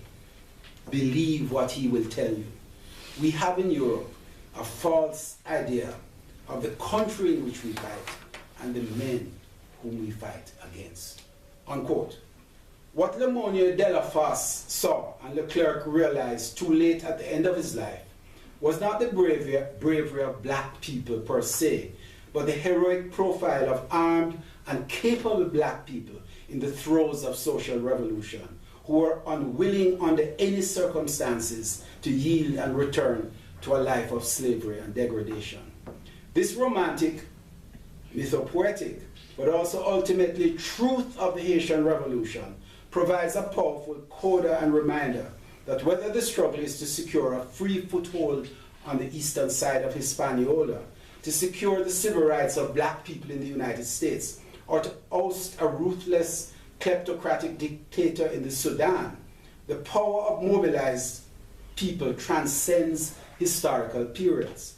Believe what he will tell you. We have in Europe a false idea of the country in which we fight and the men whom we fight against." Unquote. What Lemonnier de la Fosse saw and Leclerc realized too late at the end of his life was not the bravery of black people per se, but the heroic profile of armed and capable black people in the throes of social revolution, who were unwilling under any circumstances to yield and return to a life of slavery and degradation. This romantic, mythopoetic, but also ultimately truth of the Haitian Revolution provides a powerful coda and reminder that whether the struggle is to secure a free foothold on the eastern side of Hispaniola, to secure the civil rights of black people in the United States, or to oust a ruthless kleptocratic dictator in the Sudan, the power of mobilized people transcends historical periods.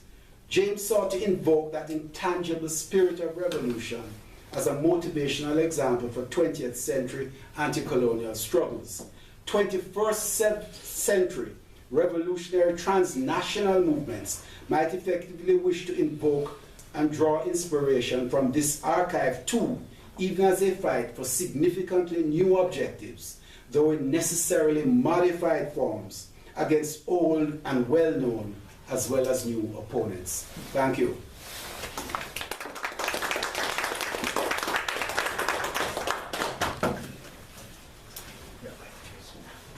James sought to invoke that intangible spirit of revolution as a motivational example for 20th century anti-colonial struggles. 21st century revolutionary transnational movements might effectively wish to invoke and draw inspiration from this archive too, even as they fight for significantly new objectives, though in necessarily modified forms, against old and well-known as well as new opponents. Thank you.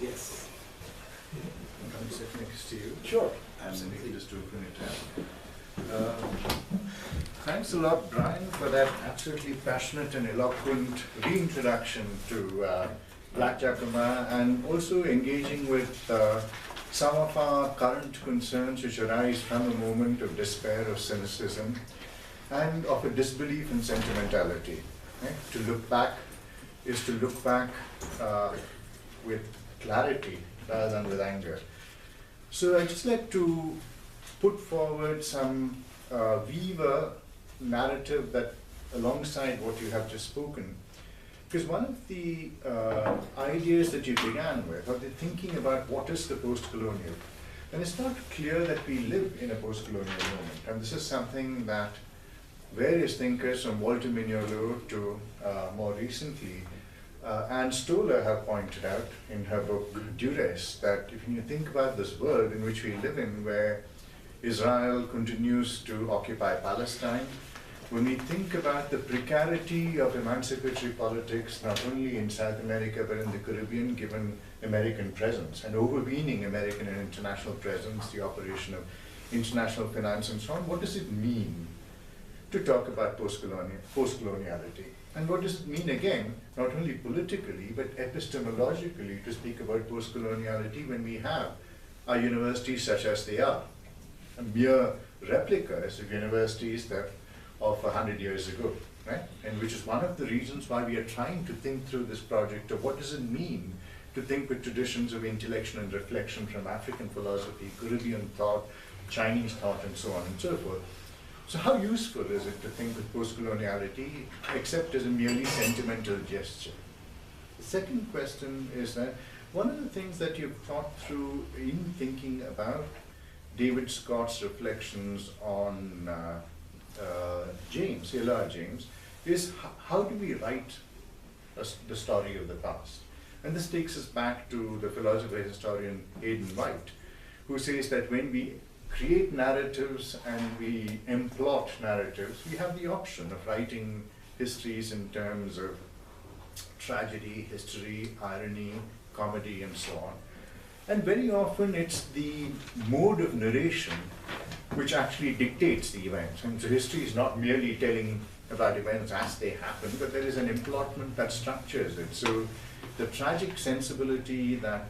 Yes. Can I sit next to you? Sure. And then you can just open it up. Thanks a lot, Brian, for that absolutely passionate and eloquent reintroduction to Black Jacoma, and also engaging with some of our current concerns which arise from a moment of despair, of cynicism, and of a disbelief in sentimentality. Right? To look back is to look back with clarity rather than with anger. So I'd just like to put forward some weaver narrative that alongside what you have just spoken. Because one of the ideas that you began with, or the thinking about what is the post-colonial, and it's not clear that we live in a post-colonial moment. And this is something that various thinkers from Walter Mignolo to more recently, Anne Stoller have pointed out in her book Duress, that if you think about this world in which we live in, where Israel continues to occupy Palestine, when we think about the precarity of emancipatory politics, not only in South America but in the Caribbean, given American presence and overweening American and international presence, the operation of international finance and so on, what does it mean to talk about post-coloniality? And what does it mean, again, not only politically but epistemologically, to speak about post-coloniality when we have our universities such as they are, mere replicas of universities that of 100 years ago, right? And which is one of the reasons why we are trying to think through this project of what does it mean to think with traditions of intellection and reflection from African philosophy, Caribbean thought, Chinese thought, and so on and so forth. So how useful is it to think with post-coloniality except as a merely sentimental gesture? The second question is that one of the things that you've thought through in thinking about David Scott's reflections on James, Ella James, is how do we write the story of the past? And this takes us back to the philosopher historian Aidan White, who says that when we create narratives and we emplot narratives, we have the option of writing histories in terms of tragedy, history, irony, comedy, and so on. And very often it's the mode of narration which actually dictates the events. And so history is not merely telling about events as they happen, but there is an emplotment that structures it. So the tragic sensibility that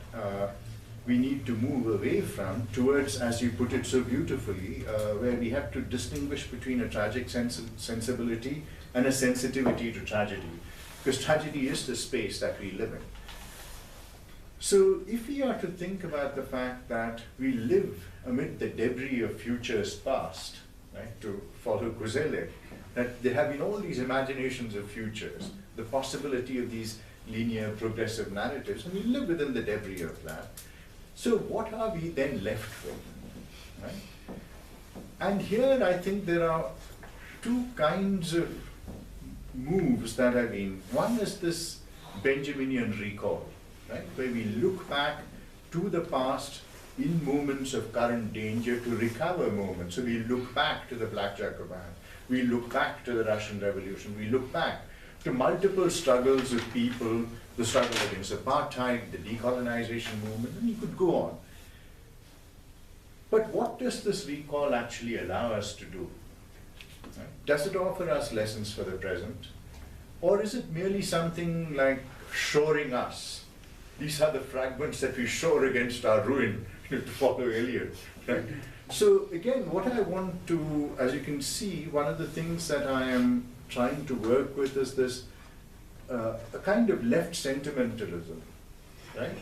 we need to move away from towards, as you put it so beautifully, where we have to distinguish between a tragic sensibility and a sensitivity to tragedy. Because tragedy is the space that we live in. So if we are to think about the fact that we live amid the debris of futures past, right, to follow Kozelek, that there have been all these imaginations of futures, the possibility of these linear progressive narratives, and we live within the debris of that. So what are we then left with, right? And here I think there are two kinds of moves that have been, one is this Benjaminian recall, right, where we look back to the past in moments of current danger to recover moments. So we look back to the Black Jacobin, we look back to the Russian Revolution, we look back to multiple struggles of people, the struggle against apartheid, the decolonization movement, and you could go on. But what does this recall actually allow us to do? Right? Does it offer us lessons for the present? Or is it merely something like shoring us? These are the fragments that we shore against our ruin, to follow Eliot. Right? So again, what I want to, as you can see, one of the things that I am trying to work with is this a kind of left sentimentalism, right?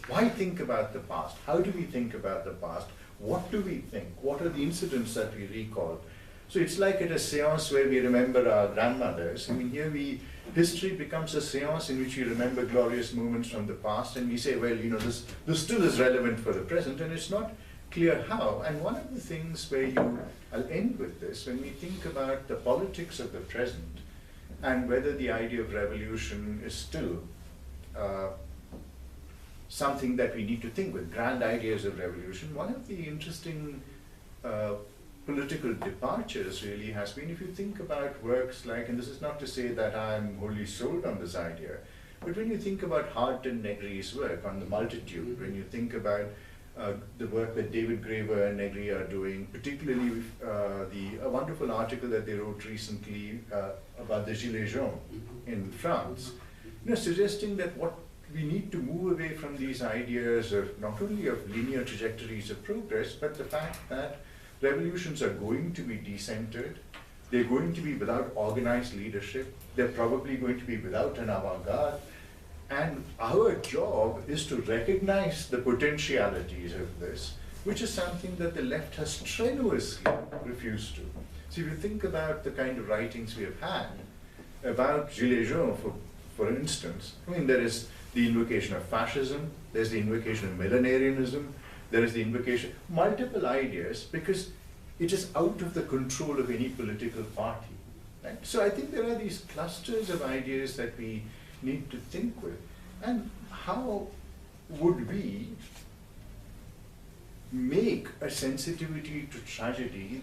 Why think about the past? How do we think about the past? What do we think? What are the incidents that we recall? So it's like at a seance where we remember our grandmothers. I mean, here history becomes a seance in which we remember glorious moments from the past, and we say, well, this still is relevant for the present, and it's not clear how. And one of the things I'll end with this, when we think about the politics of the present, and whether the idea of revolution is still something that we need to think with, grand ideas of revolution, one of the interesting political departures really has been, if you think about works like, and this is not to say that I'm wholly sold on this idea, but when you think about Hart and Negri's work on the multitude, when you think about the work that David Graeber and Negri are doing, particularly with a wonderful article that they wrote recently about the Gilets jaunes in France, suggesting that what we need to move away from these ideas of not only of linear trajectories of progress, but the fact that revolutions are going to be decentered, they're going to be without organized leadership, they're probably going to be without an avant-garde, and our job is to recognize the potentialities of this, which is something that the left has strenuously refused to. So if you think about the kind of writings we have had about Gilets jaunes, for instance, I mean, there is the invocation of fascism, there's the invocation of millenarianism, there is the invocation, multiple ideas, because it is out of the control of any political party. Right? So I think there are these clusters of ideas that we need to think with. And how would we make a sensitivity to tragedy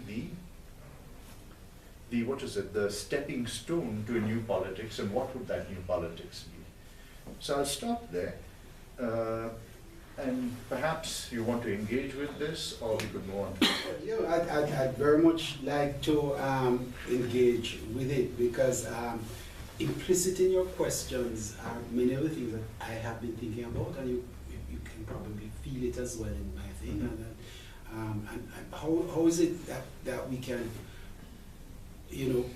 the stepping stone to a new politics, and what would that new politics be? So I'll stop there. And perhaps you want to engage with this, or we could move on. I'd very much like to engage with it, because implicit in your questions are many of the things that I have been thinking about, and you can probably feel it as well in my thing. Mm-hmm. And how is it that we can,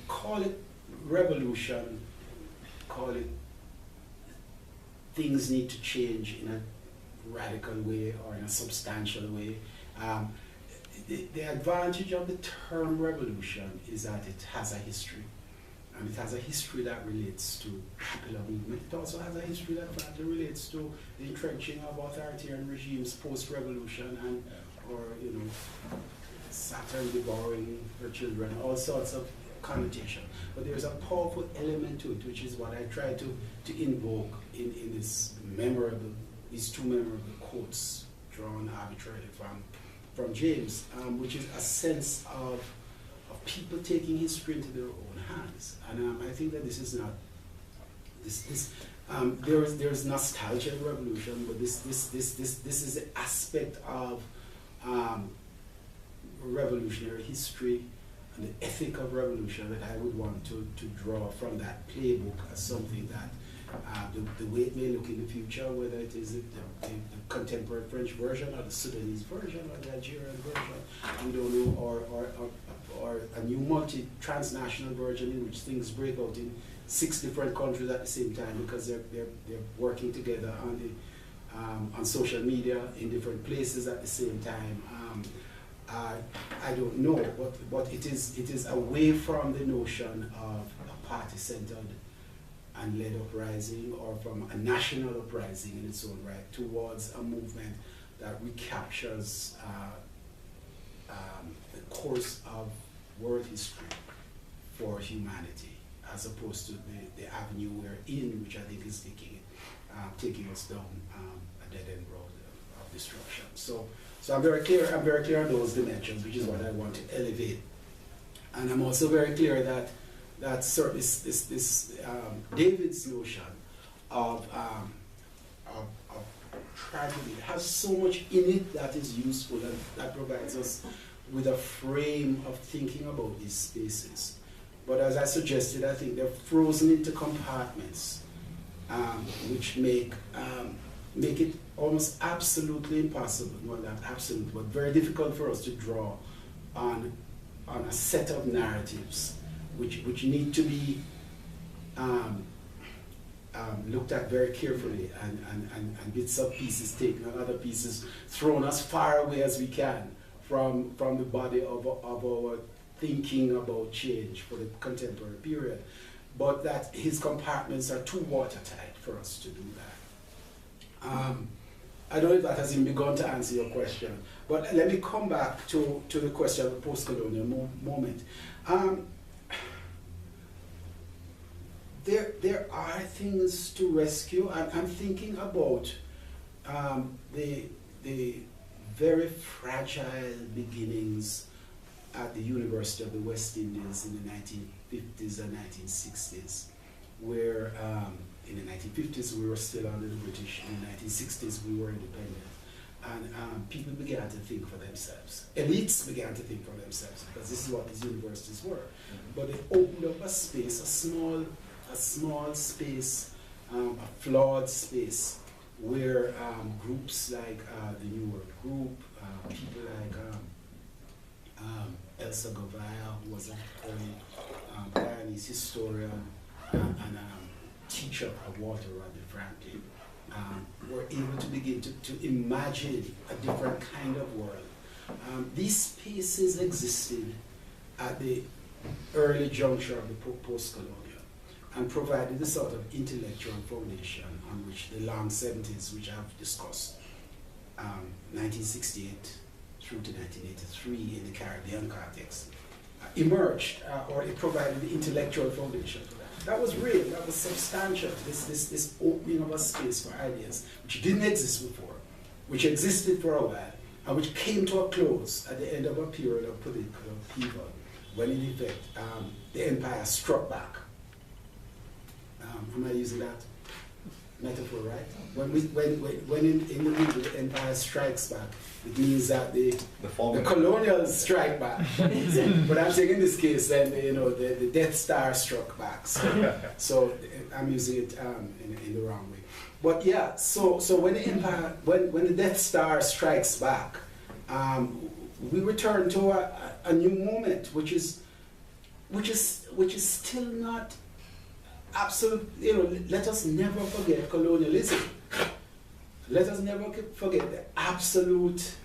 call it revolution, call it things need to change in a radical way or in a substantial way. The advantage of the term revolution is that it has a history. And it has a history that relates to popular movement. It also has a history that relates to the entrenching of authoritarian regimes post-revolution, or Saturn devouring her children, all sorts of connotation. But there's a powerful element to it, which is what I try to invoke in these two memorable quotes drawn arbitrarily from James, which is a sense of people taking history into their own hands. And I think that this is not there's nostalgia in revolution, but this is the aspect of revolutionary history and the ethic of revolution that I would want to draw from that playbook as something that the way it may look in the future, whether it is the contemporary French version or the Sudanese version or the Algerian version, we don't know, or a new transnational version in which things break out in 6 different countries at the same time, because they're working together on social media in different places at the same time. I don't know, but it is away from the notion of a party-centered and led uprising, or from a national uprising in its own right, towards a movement that recaptures the course of world history for humanity, as opposed to the avenue we're in, which I think is taking us down a dead-end road of destruction. So I'm very clear on those dimensions, which is what I want to elevate. And I'm also very clear that this David's notion of tragedy has so much in it that is useful, and that provides us with a frame of thinking about these spaces. But as I suggested, I think they're frozen into compartments, which make it almost absolutely impossible, well, not absolute, but very difficult for us to draw on a set of narratives which need to be looked at very carefully, and bits of pieces taken and other pieces thrown as far away as we can from the body of our thinking about change for the contemporary period. But that his compartments are too watertight for us to do that. I don't know if that has even begun to answer your question, but let me come back to the question of the post-colonial moment. There are things to rescue. I'm thinking about the very fragile beginnings at the University of the West Indies in the 1950s and 1960s, where in the 1950s we were still under the British, in the 1960s we were independent, and people began to think for themselves. Elites began to think for themselves, because this is what these universities were. But it opened up a space, a small space, a flawed space, where groups like the New World Group, people like Elsa Govaya, who was an early Guyanese historian and teacher of Walter Rodney Franklin, were able to begin to imagine a different kind of world. These spaces existed at the early juncture of the post-colonial and provided the sort of intellectual foundation on which the long 70s, which I've discussed, 1968 through to 1983 in the Caribbean context, emerged, or it provided the intellectual foundation for that. That was real, that was substantial, this opening of a space for ideas, which didn't exist before, which existed for a while, and which came to a close at the end of a period of political upheaval, when in effect the empire struck back. Am I using that metaphor right? When in the movie the empire strikes back, it means that the colonials strike back. But I'm saying in this case, then the Death Star struck back. So I'm using it in the wrong way. But yeah, so when the empire, when the Death Star strikes back, we return to a new moment, which is still not absolute. Let us never forget colonialism. Let us never forget the absolute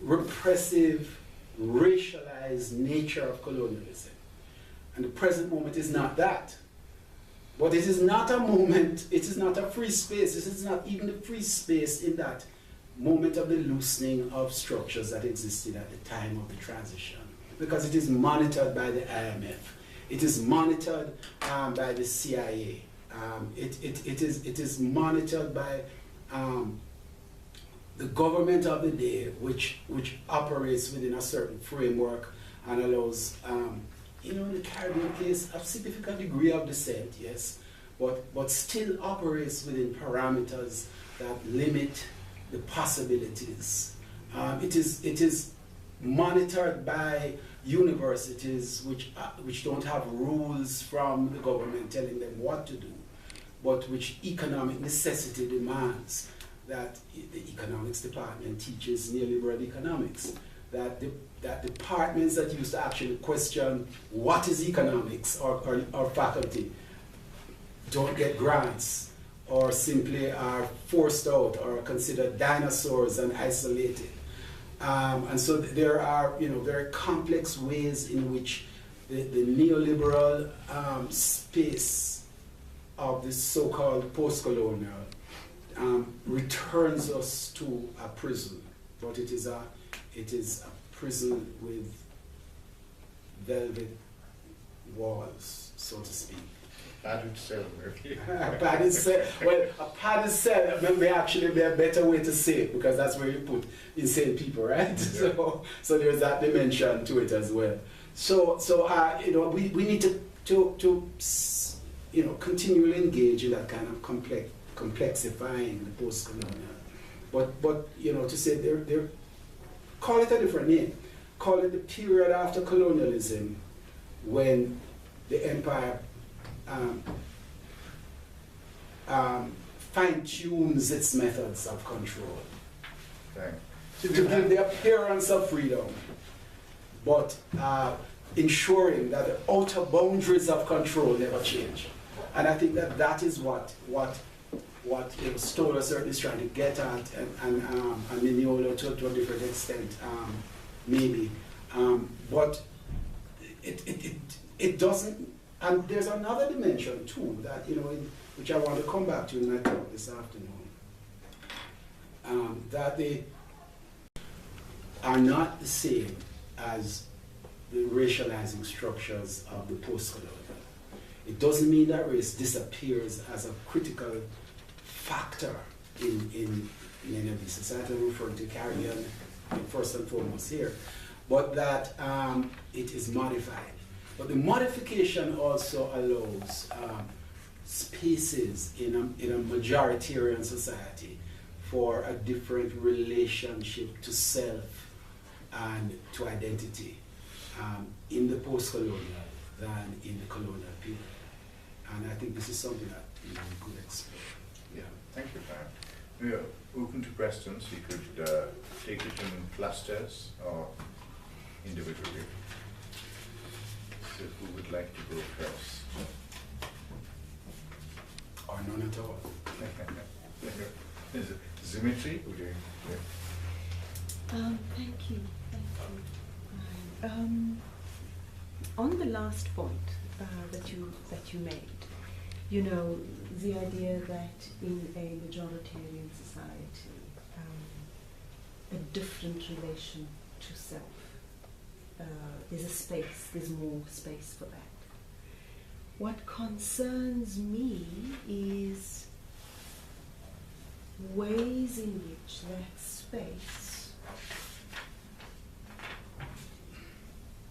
repressive, racialized nature of colonialism. And the present moment is not that. But it is not a moment, it is not a free space, it is not even the free space in that moment of the loosening of structures that existed at the time of the transition. Because it is monitored by the IMF. It is monitored by the CIA. It is monitored by the government of the day, which operates within a certain framework and allows, in the Caribbean case, a significant degree of dissent, yes, but still operates within parameters that limit the possibilities. It is monitored by universities which don't have rules from the government telling them what to do, but which economic necessity demands that the economics department teaches neoliberal economics, that departments that used to actually question what is economics or faculty don't get grants, or simply are forced out or considered dinosaurs and isolated. And so there are very complex ways in which the neoliberal space of this so-called post-colonial returns us to a prison, but it is a prison with velvet walls, so to speak. Padded cell, maybe. Padded cell. Well, a padded cell may actually be a better way to say it, because that's where you put insane people, right? Yeah. So there's that dimension to it as well. So we need to continually engage in that kind of complexifying the post-colonial. But to say they're call it a different name. Call it the period after colonialism, when the empire fine-tunes its methods of control to give the appearance of freedom, but ensuring that the outer boundaries of control never change. And I think that that is what Stoller certainly is trying to get at, and Mignolo to a different extent, maybe. But it doesn't, and there's another dimension too, that, which I want to come back to in my talk this afternoon, that they are not the same as the racializing structures of the post-colonial. It doesn't mean that race disappears as a critical factor in many of these societies. I'm referring to Caribbean first and foremost here, but that it is modified. But the modification also allows spaces in a majoritarian society for a different relationship to self and to identity in the post-colonial than in the colonial period. And I think this is something that we could explore. Yeah, thank you, Brian. We are open to questions. We could take it in clusters or individually. So who would like to go first? Or none at all. Dimitri, would you? Thank you. Brian. On the last point that you made, the idea that in a majoritarian society, a different relation to self, there's more space for that. What concerns me is ways in which that space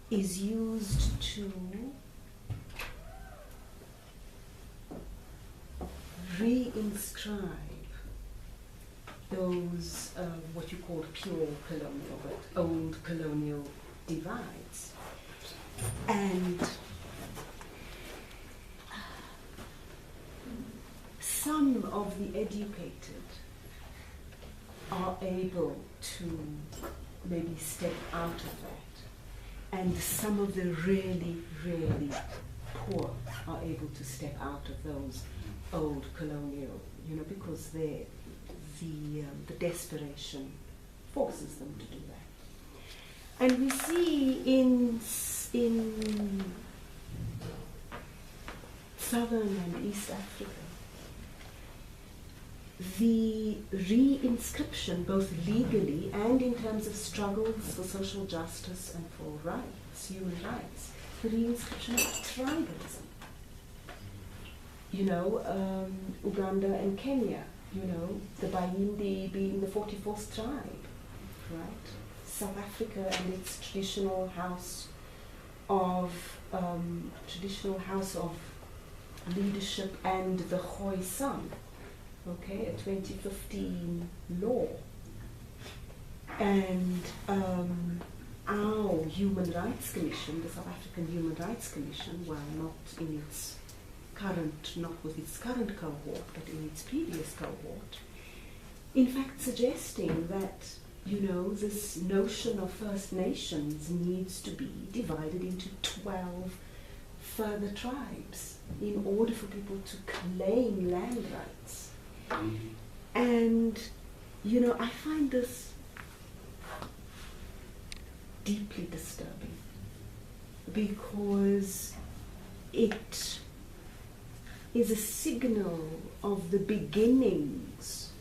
is used to reinscribe those what you call pure colonial, but old colonial divides. And some of the educated are able to maybe step out of that, and some of the really, really poor are able to step out of those old colonial, because the desperation forces them to do that. And we see in Southern and East Africa, the reinscription, both legally and in terms of struggles for social justice and for rights, human rights, the reinscription of tribalism. Uganda and Kenya, the Bayindi being the 44th tribe, right? South Africa and its traditional house of leadership and the Khoisan, okay, a 2015 law. And our Human Rights Commission, the South African Human Rights Commission, well, not with its current cohort, but in its previous cohort, in fact suggesting that, this notion of First Nations needs to be divided into 12 further tribes in order for people to claim land rights. And, I find this deeply disturbing because it is a signal of the beginnings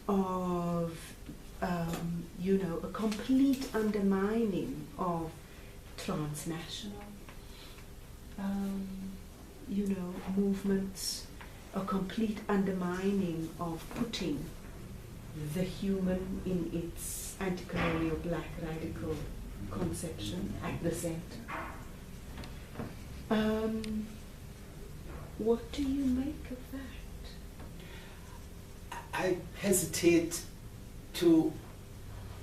of, a complete undermining of transnational, movements, a complete undermining of putting the human in its anti-colonial black radical conception at the center. What do you make of that? I hesitate to.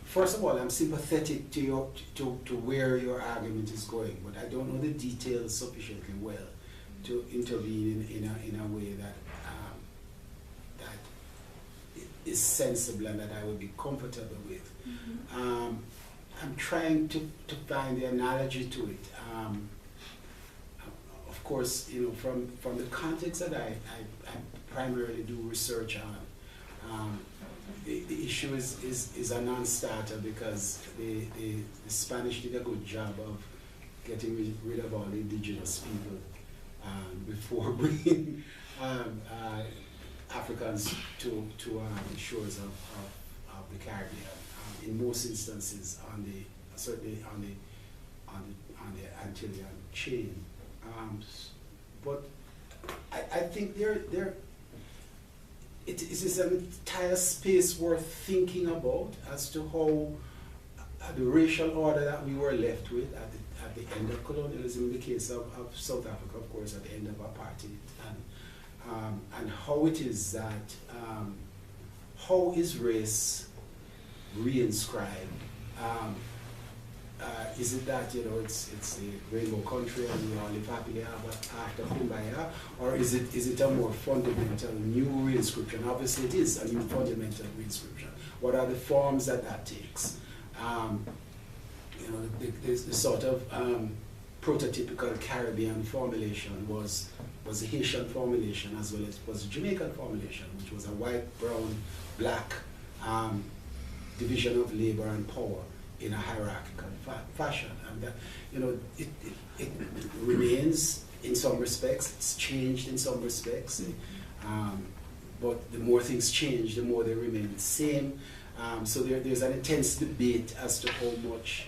First of all, I'm sympathetic to where your argument is going, but I don't know the details sufficiently well to intervene in a way that is sensible and that I would be comfortable with. Mm-hmm. I'm trying to find the analogy to it. Of course, you know, from the context that I primarily do research on, the issue is a non-starter because the Spanish did a good job of getting rid of all the indigenous people before bringing Africans to the shores of the Caribbean. In most instances, certainly on the Antillean chain, but I think it is an entire space worth thinking about as to how the racial order that we were left with at the end of colonialism, in the case of South Africa, of course, at the end of apartheid, and how it is that, how is race reinscribed? Is it that, you know, it's a rainbow country and we all live happily after Kumbaya, or is it a more fundamental new reinscription? Obviously it is a new fundamental reinscription. What are the forms that takes? You know, the sort of prototypical Caribbean formulation was the Haitian formulation as well as was the Jamaican formulation, which was a white, brown, black division of labor and power in a hierarchical fashion. And that, you know, it remains in some respects, it's changed in some respects, but the more things change, the more they remain the same. So there's an intense debate as to how much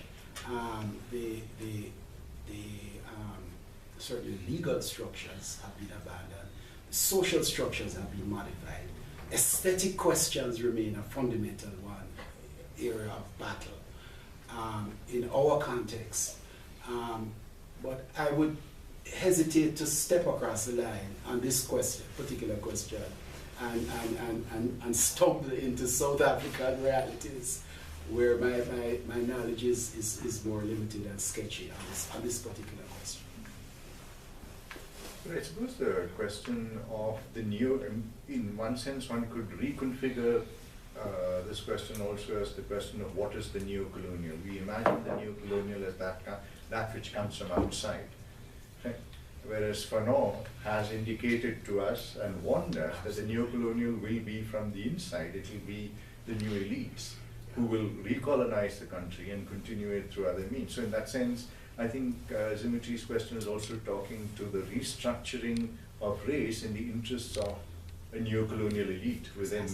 certainly legal structures have been abandoned, the social structures have been modified, aesthetic questions remain a fundamental one area of battle in our context. But I would hesitate to step across the line on this particular question, and stumble into South African realities where my knowledge is more limited and sketchy on this particular question. But I suppose the question of the new, in one sense, one could reconfigure this question also as the question of what is the new colonial. We imagine the new colonial as that which comes from outside. Okay? Whereas Fanon has indicated to us and warned us that the new colonial will be from the inside. It will be the new elites who will recolonize the country and continue it through other means. So in that sense, I think Dimitri's question is also talking to the restructuring of race in the interests of a neo-colonial elite within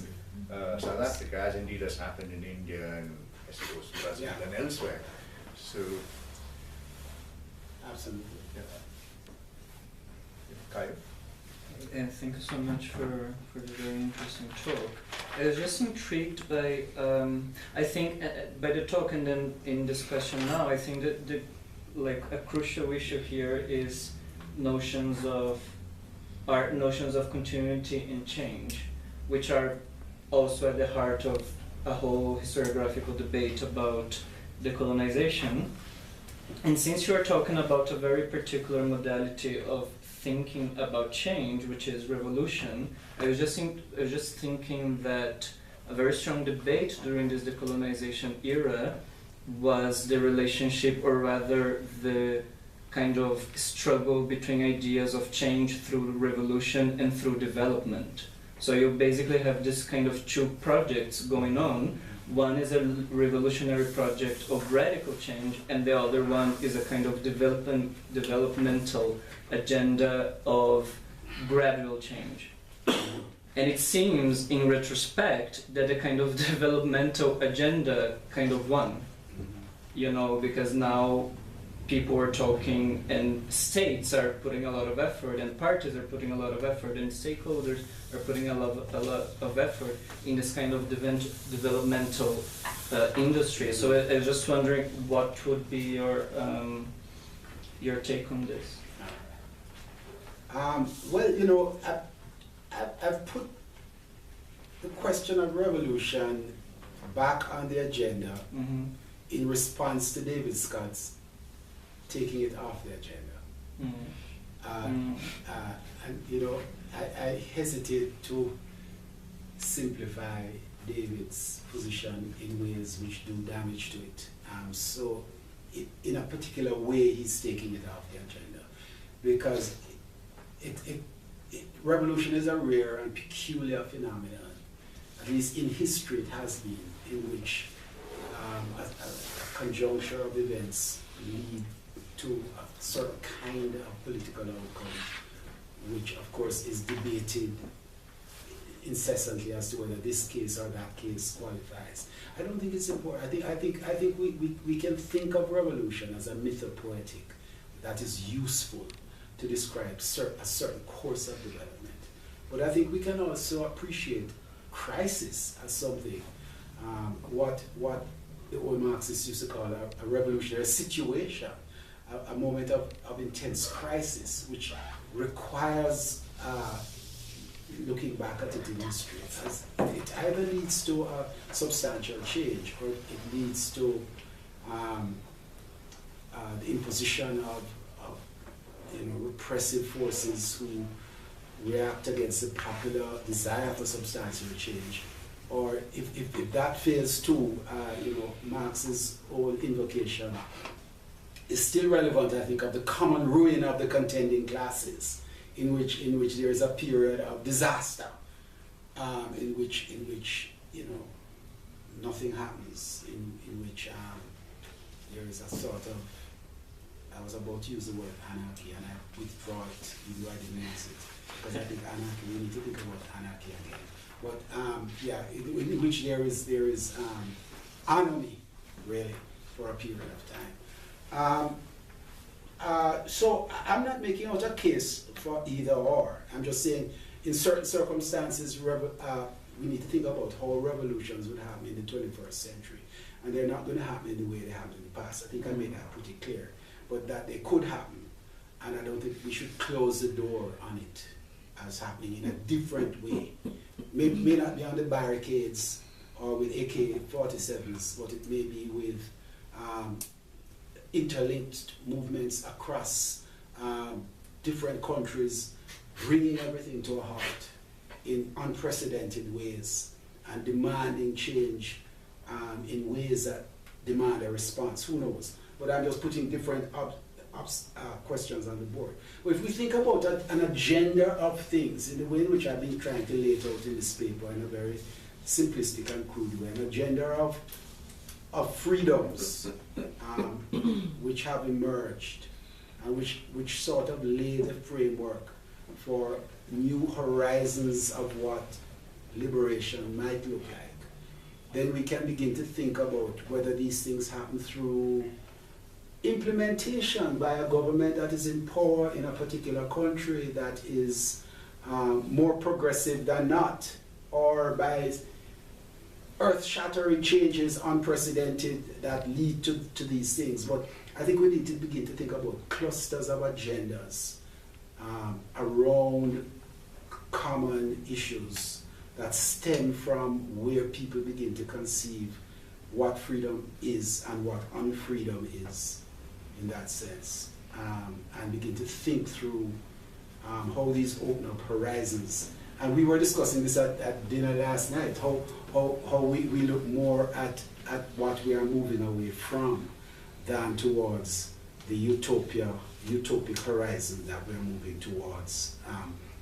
South Africa, as indeed has happened in India and I suppose Brazil and elsewhere. So, absolutely. Yeah. Kayo? And thank you so much for the very interesting talk. I was just intrigued by, I think, by the talk and then in this question now, I think that a crucial issue here is notions of continuity and change, which are also at the heart of a whole historiographical debate about decolonization. And since you are talking about a very particular modality of thinking about change, which is revolution, I was just thinking that a very strong debate during this decolonization era was the relationship, or rather the kind of struggle between ideas of change through revolution and through development. So you basically have this kind of two projects going on. One is a revolutionary project of radical change, and the other one is a kind of developmental agenda of gradual change. And it seems, in retrospect, that the kind of developmental agenda kind of won. You know, because now people are talking, and states are putting a lot of effort, and parties are putting a lot of effort, and stakeholders are putting a lot of effort in this kind of developmental industry. So I was just wondering, what would be your take on this? Well, you know, I've put the question of revolution back on the agenda in response to David Scott's taking it off the agenda. And you know, I hesitate to simplify David's position in ways which do damage to it. So in a particular way, he's taking it off the agenda. Because revolution is a rare and peculiar phenomenon. At least in history it has been, in which a conjuncture of events lead to a certain kind of political outcome, which of course is debated incessantly as to whether this case or that case qualifies. I don't think it's important. I think we can think of revolution as a mythopoetic that is useful to describe a certain course of development. But I think we can also appreciate crisis as something, what the old Marxists used to call a revolutionary situation, a moment of intense crisis, which requires looking back at it in history. It either leads to a substantial change, or it leads to the imposition of repressive forces who react against the popular desire for substantial change. Or if that fails too, Marx's old invocation is still relevant, I think, of the common ruin of the contending classes, in which there is a period of disaster, in which nothing happens, in which there is a sort of, I was about to use the word anarchy, and I withdraw it, even though I didn't use it, because I think anarchy, we need to think about anarchy again. But in which there is anomy, really, for a period of time. So I'm not making out a case for either or. I'm just saying, in certain circumstances, we need to think about how revolutions would happen in the 21st century. And they're not going to happen in the way they happened in the past. I think I made that pretty clear. But that they could happen. And I don't think we should close the door on it as happening in a different way. May not be on the barricades or with AK-47s, but it may be with interlinked movements across different countries, bringing everything to a halt in unprecedented ways and demanding change in ways that demand a response. Who knows? But I'm just putting different questions on the board. But if we think about an agenda of things in the way in which I've been trying to lay it out in this paper in a very simplistic and crude way, an agenda of freedoms which have emerged and which sort of lay the framework for new horizons of what liberation might look like, then we can begin to think about whether these things happen through implementation by a government that is in power in a particular country that is more progressive than not, or by earth-shattering changes, unprecedented, that lead to these things. But I think we need to begin to think about clusters of agendas around common issues that stem from where people begin to conceive what freedom is and what unfreedom is in that sense, and begin to think through how these open up horizons. And we were discussing this at dinner last night, how we look more at what we are moving away from than towards the utopic horizon that we're moving towards,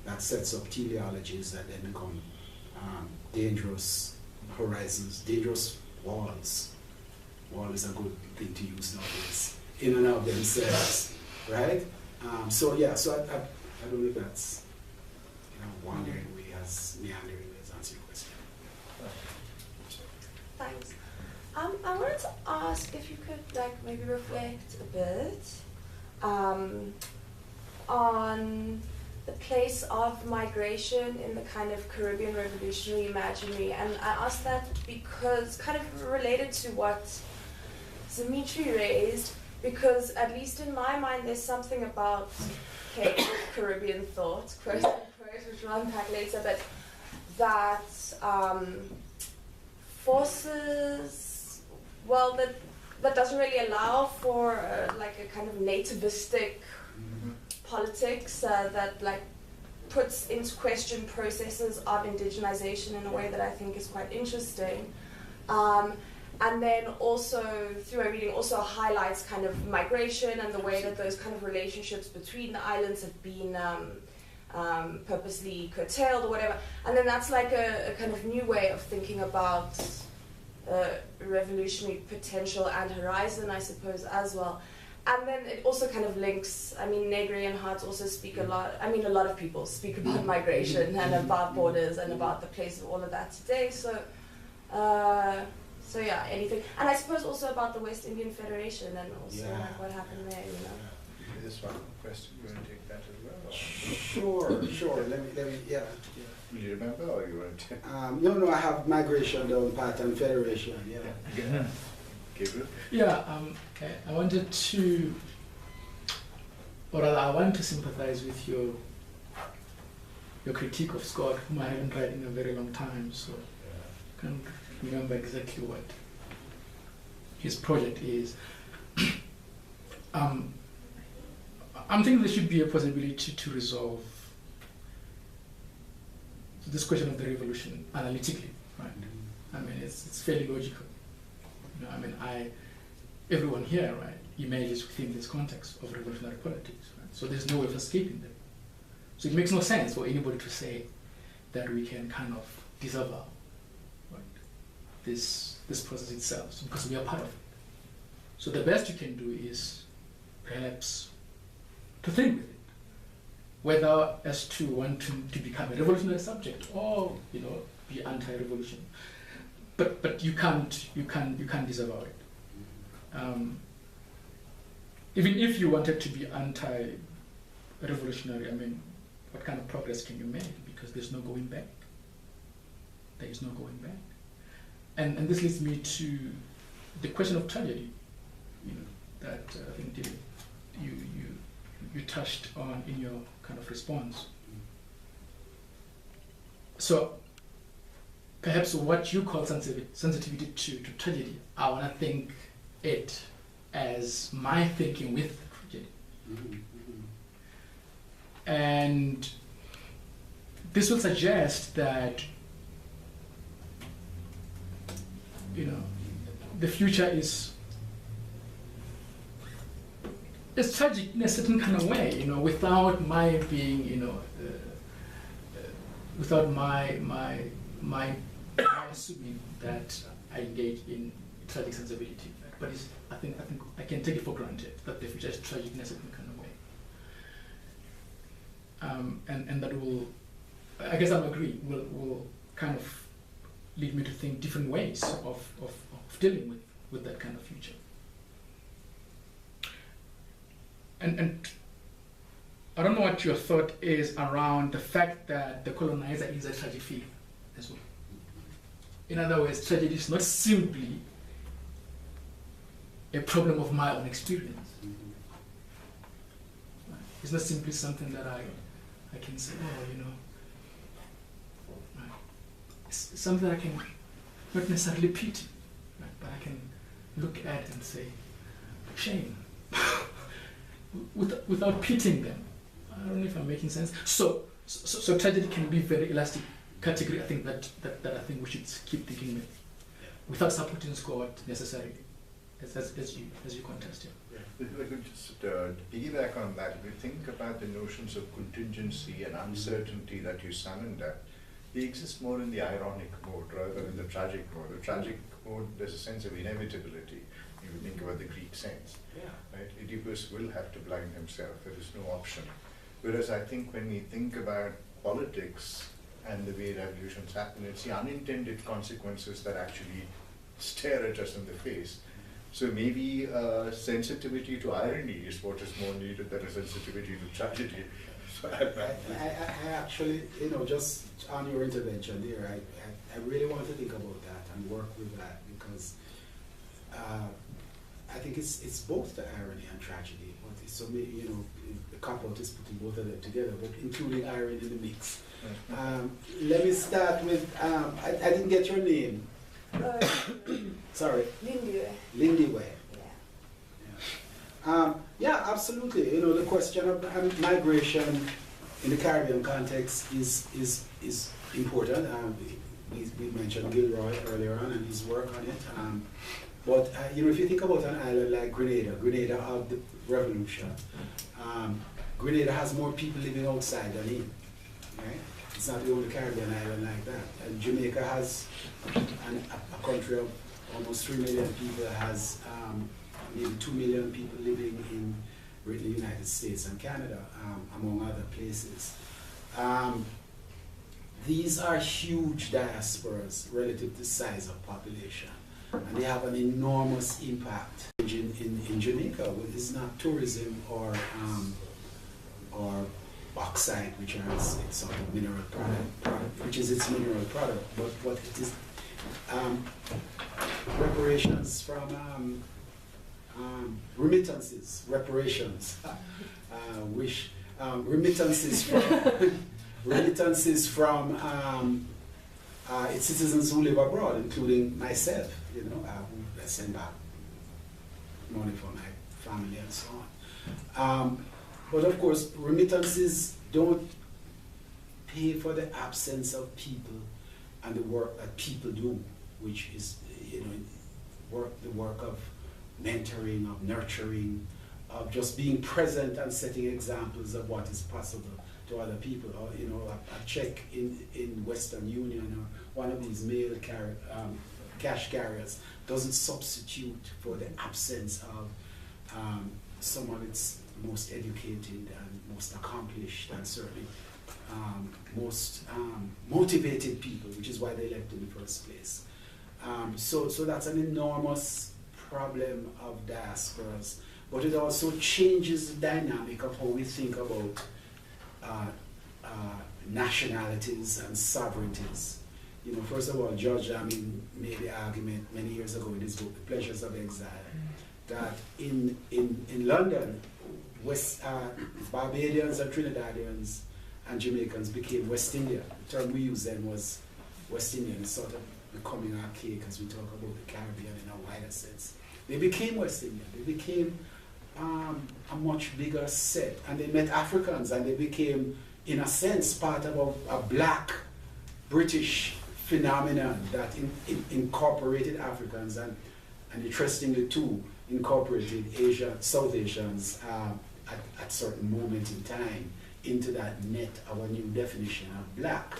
that sets up teleologies that then become dangerous horizons, dangerous walls. Wall is a good thing to use nowadays, in and of themselves, right? So I don't know if that's wandering way as meandering ways answer your question. Thanks. I wanted to ask if you could maybe reflect a bit on the place of migration in the kind of Caribbean revolutionary imaginary, and I ask that because kind of related to what Dimitri raised, because at least in my mind there's something about Caribbean thought, quote unquote, which we'll unpack later, but that forces, that doesn't really allow for a kind of nativistic politics that puts into question processes of indigenization in a way that I think is quite interesting. And then also, through my reading, also highlights kind of migration and the way that those kind of relationships between the islands have been purposely curtailed or whatever. And then that's like a kind of new way of thinking about revolutionary potential and horizon, I suppose, as well. And then it also kind of links, I mean, Negri and Hart also speak a lot, I mean, a lot of people speak about migration and about borders and about the place of all of that today. So yeah, anything. And I suppose also about the West Indian Federation and also like what happened there, you know. This one question, you want to take that as well? Or? Sure. Let me, yeah. Will you remember, or you want to? No, I have migration down pat and federation, Yeah. Gabriel? Yeah, I wanted to, or rather, I want to sympathize with your critique of Scott, whom I haven't read in a very long time, so I can't remember exactly what his project is. I'm thinking there should be a possibility to resolve this question of the revolution analytically, right? I mean, it's fairly logical. You know, I mean, everyone here, right, emerges within this context of revolutionary politics, right? So there's no way of escaping them. So it makes no sense for anybody to say that we can kind of disavow, right, this process itself, because we are part of it. So the best you can do is perhaps to think with it, whether as to wanting to become a revolutionary subject or, you know, be anti-revolution. But you can't disavow it. Even if you wanted to be anti-revolutionary, I mean, what kind of progress can you make? Because there's no going back. There is no going back. And this leads me to the question of tragedy, you know, that I think you touched on in your kind of response. So perhaps what you call sensitivity to tragedy, I want to think it as my thinking with tragedy. And this would suggest that, you know, the future is tragic in a certain kind of way, you know, without my being, you know, without my assuming that I engage in tragic sensibility. But I think I can take it for granted that the future is tragic in a certain kind of way. And that will, I guess I'll agree, will kind of lead me to think different ways of dealing with that kind of future. And I don't know what your thought is around the fact that the colonizer is a tragic figure as well. In other words, tragedy is not simply a problem of my own experience. It's not simply something that I can say, oh, you know, it's something that I can not necessarily pity, right? But I can look at and say, shame, without pitying them. I don't know if I'm making sense. So tragedy can be a very elastic category. I think that I think we should keep thinking with, without supporting Scott necessarily, as you contest him. If I could just piggyback on that, if you think about the notions of contingency and uncertainty that you summoned up, they exist more in the ironic mode rather than the tragic mode. The tragic mode, there's a sense of inevitability. If you think about the Greek sense, right? Oedipus will have to blind himself. There is no option. Whereas I think when we think about politics and the way revolutions happen, it's the unintended consequences that actually stare at us in the face. So maybe sensitivity to irony is what is more needed than a sensitivity to tragedy. So I actually, you know, just on your intervention there, I really want to think about that and work with that, because I think it's both the irony and tragedy. But it's so maybe, you know, the cop-out is putting both of them together, but including irony in the mix. Let me start with, I didn't get your name. Sorry. Lindy Way. Yeah, absolutely. You know, the question of migration in the Caribbean context is important. We mentioned Gilroy earlier on and his work on it. But you know, if you think about an island like Grenada of the revolution, Grenada has more people living outside than in, right? It's not the only Caribbean island like that. And Jamaica has a country of almost 3 million people, has maybe 2 million people living in the United States and Canada, among other places. These are huge diasporas relative to the size of population, and they have an enormous impact. In Jamaica, it's not tourism or bauxite, which is its sort of mineral product, which is its mineral product, but what it is, reparations from remittances, remittances from its citizens who live abroad, including myself, who I send back money for my family and so on. But of course, remittances don't pay for the absence of people and the work that people do, which is, the work of mentoring, of nurturing, of just being present and setting examples of what is possible to other people. Or, a check in Western Union or one of these mail cash carriers doesn't substitute for the absence of some of its most educated and most accomplished and certainly most motivated people, which is why they left in the first place. So that's an enormous problem of diasporas, but it also changes the dynamic of how we think about nationalities and sovereignties. First of all, George made the argument many years ago in his book, The Pleasures of Exile, that in London, Barbadians and Trinidadians and Jamaicans became West India. The term we used then was West Indian. It's sort of becoming archaic as we talk about the Caribbean in a wider sense. They became West Indian. They became a much bigger set, and they met Africans, and they became, in a sense, part of a black British phenomenon that incorporated Africans and interestingly too incorporated South Asians at certain moment in time into that net of a new definition of black.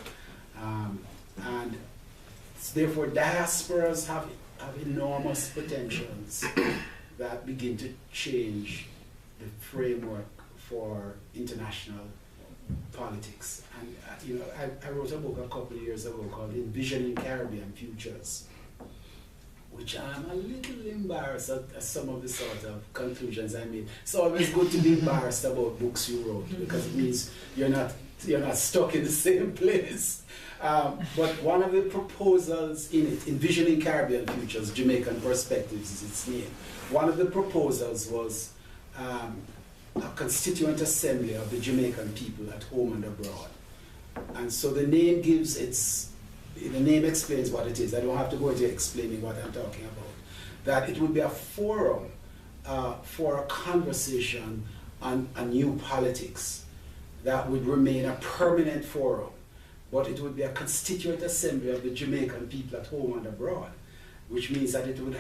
And therefore diasporas have enormous potentials that begin to change the framework for international politics. And I wrote a book a couple of years ago called Envisioning Caribbean Futures, which I'm a little embarrassed at some of the sort of conclusions I made. It's always good to be embarrassed about books you wrote, because it means you're not stuck in the same place. But one of the proposals in it, Envisioning Caribbean Futures, Jamaican Perspectives is its name. One of the proposals was a constituent assembly of the Jamaican people at home and abroad. And so the name explains what it is. I don't have to go into explaining what I'm talking about. That it would be a forum for a conversation on a new politics that would remain a permanent forum, but it would be a constituent assembly of the Jamaican people at home and abroad, which means that it would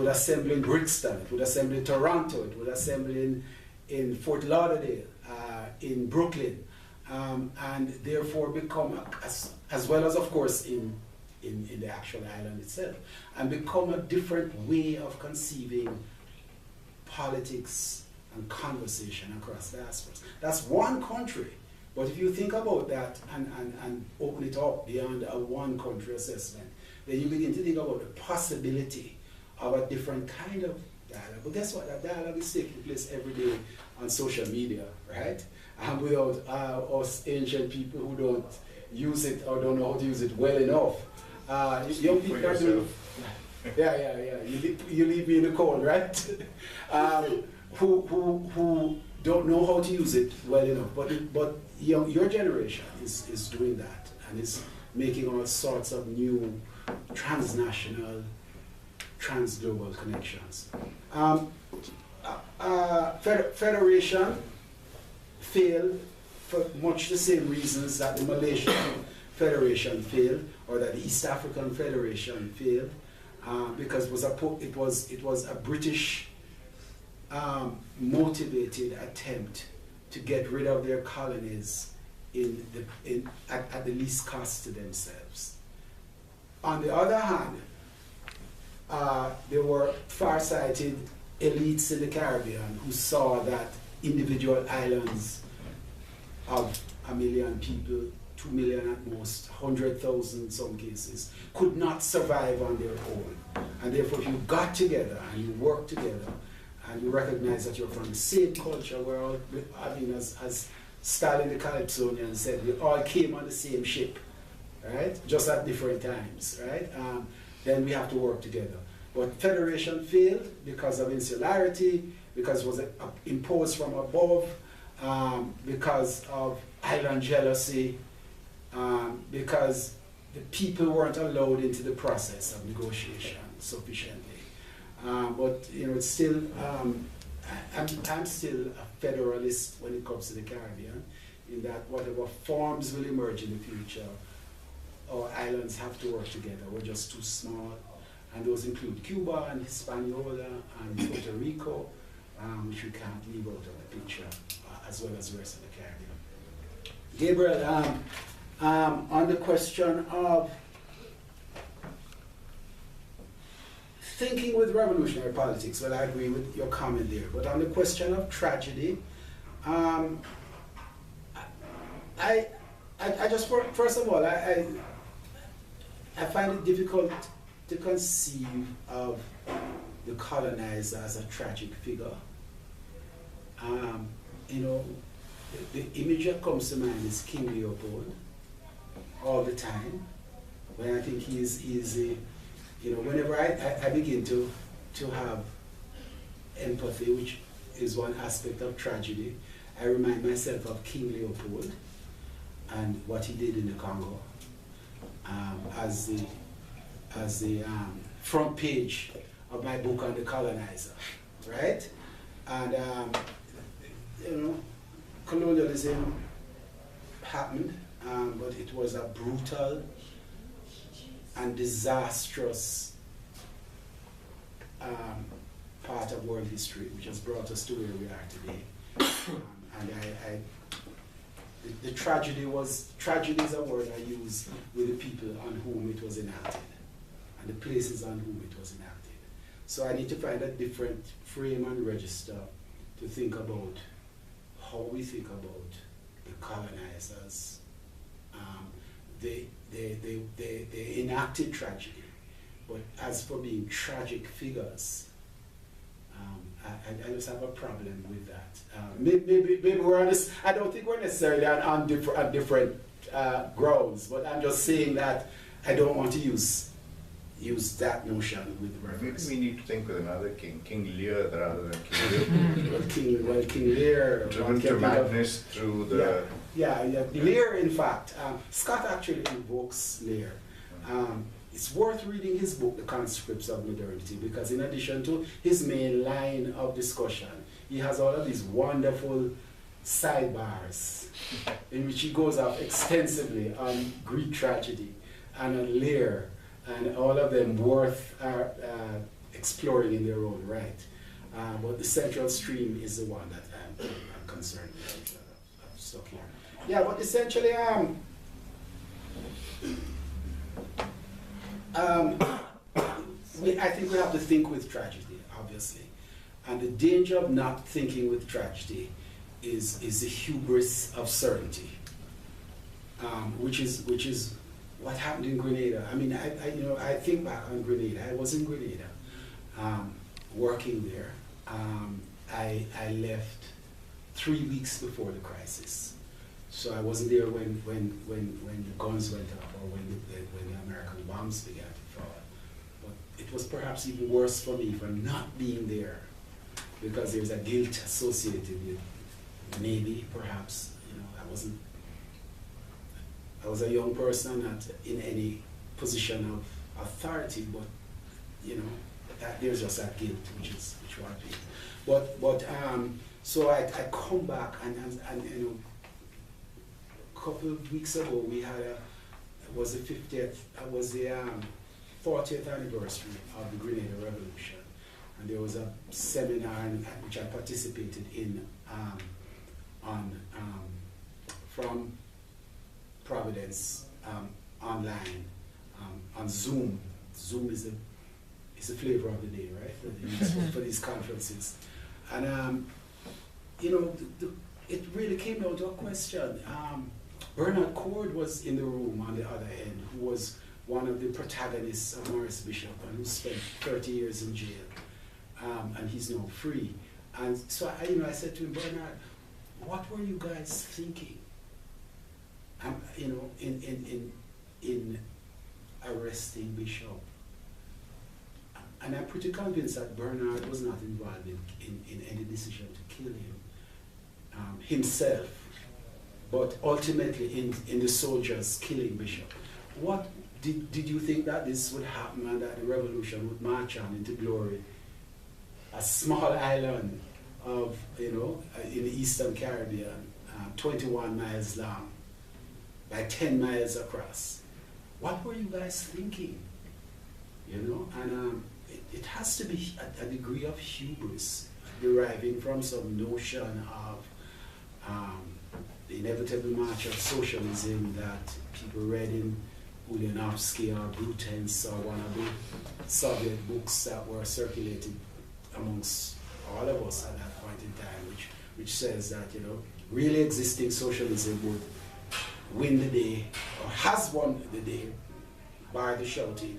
assemble in Brixton, it would assemble in Toronto, it would assemble in Fort Lauderdale, in Brooklyn, and therefore become, as well as of course in the actual island itself, and become a different way of conceiving politics and conversation across diasporas. That's one country, but if you think about that and open it up beyond a one country assessment, then you begin to think about the possibility of a different kind of dialogue. But guess what? That dialogue is taking place every day on social media, right? And without us ancient people who don't use it or don't know how to use it well enough. Young people are doing, yeah. You leave me in the cold, right? Who don't know how to use it well enough. But your generation is doing that and is making all sorts of new transnational, transglobal connections. Federation failed for much the same reasons that the Malaysian Federation failed, or that the East African Federation failed, because it was a British motivated attempt to get rid of their colonies at the least cost to themselves. On the other hand, there were far-sighted elites in the Caribbean who saw that individual islands of 1 million people, 2 million at most, 100,000 in some cases, could not survive on their own. And therefore, if you got together and you worked together and you recognize that you're from the same culture, we're all, I mean, as Stalin the Calypsonian said, we all came on the same ship, right? Just at different times, right? Then we have to work together. But federation failed because of insularity, because it was imposed from above, because of island jealousy, because the people weren't allowed into the process of negotiation sufficiently. But you know, it's still, I'm still a federalist when it comes to the Caribbean, in that whatever forms will emerge in the future, our islands have to work together. We're just too small. And those include Cuba and Hispaniola and Puerto Rico, which we can't leave out of the picture, as well as the rest of the Caribbean. Gabriel, on the question of thinking with revolutionary politics, well, I agree with your comment there. But on the question of tragedy, I just, first of all, I find it difficult to conceive of the colonizer as a tragic figure. You know, the image that comes to mind is King Leopold all the time. When I think he's a, you know, whenever I begin to have empathy, which is one aspect of tragedy, I remind myself of King Leopold and what he did in the Congo as the front page of my book on the colonizer, right? And you know, colonialism happened, but it was a brutal and disastrous part of world history, which has brought us to where we are today. And the tragedy is a word I use with the people on whom it was enacted, and the places on whom it was enacted. So I need to find a different frame and register to think about how we think about the colonizers. They enacted tragedy, but as for being tragic figures, I just have a problem with that. Maybe we're on this, I don't think we're necessarily on different grounds, but I'm just saying that I don't want to use that notion with reference. Maybe we need to think with another king, King Lear rather than King Leopold. well, King Lear. Driven to madness through the... Yeah. Lear, in fact, Scott actually invokes Lear. It's worth reading his book, The Conscripts of Modernity, because in addition to his main line of discussion, he has all of these wonderful sidebars in which he goes off extensively on Greek tragedy and on Lear, and all of them worth exploring in their own right. But the central stream is the one that I'm concerned with. I'm stuck here. Yeah, but essentially, I think we have to think with tragedy, obviously. And the danger of not thinking with tragedy is the hubris of certainty, which is what happened in Grenada. I mean, I think back on Grenada. I was in Grenada, working there. I left 3 weeks before the crisis, so I wasn't there when the guns went up or when the American bombs began to fall. But it was perhaps even worse for me for not being there, because there's a guilt associated with maybe, perhaps, I was a young person, not in any position of authority, but there's just that guilt, which worried me. But so I come back and a couple of weeks ago we had it was the 40th anniversary of the Grenada Revolution, and there was a seminar in which I participated in on from Providence online on Zoom. Zoom is a flavor of the day, right? For these conferences, and you know, it really came down to a question. Bernard Cord was in the room on the other end, who was one of the protagonists of Morris Bishop and who spent 30 years in jail, and he's now free. And so I said to him, Bernard, what were you guys thinking? In arresting Bishop? And I'm pretty convinced that Bernard was not involved in any decision to kill him himself, but ultimately in the soldiers killing Bishop. What did you think that this would happen and that the revolution would march on into glory? A small island of, in the Eastern Caribbean, 21 miles long, by 10 miles across. What were you guys thinking? And it has to be a degree of hubris deriving from some notion of the inevitable march of socialism that people read in Ulyanovsky or Bruten's or one of the Soviet books that were circulated amongst all of us at that point in time, which says that really existing socialism would win the day, or has won the day, by the shouting.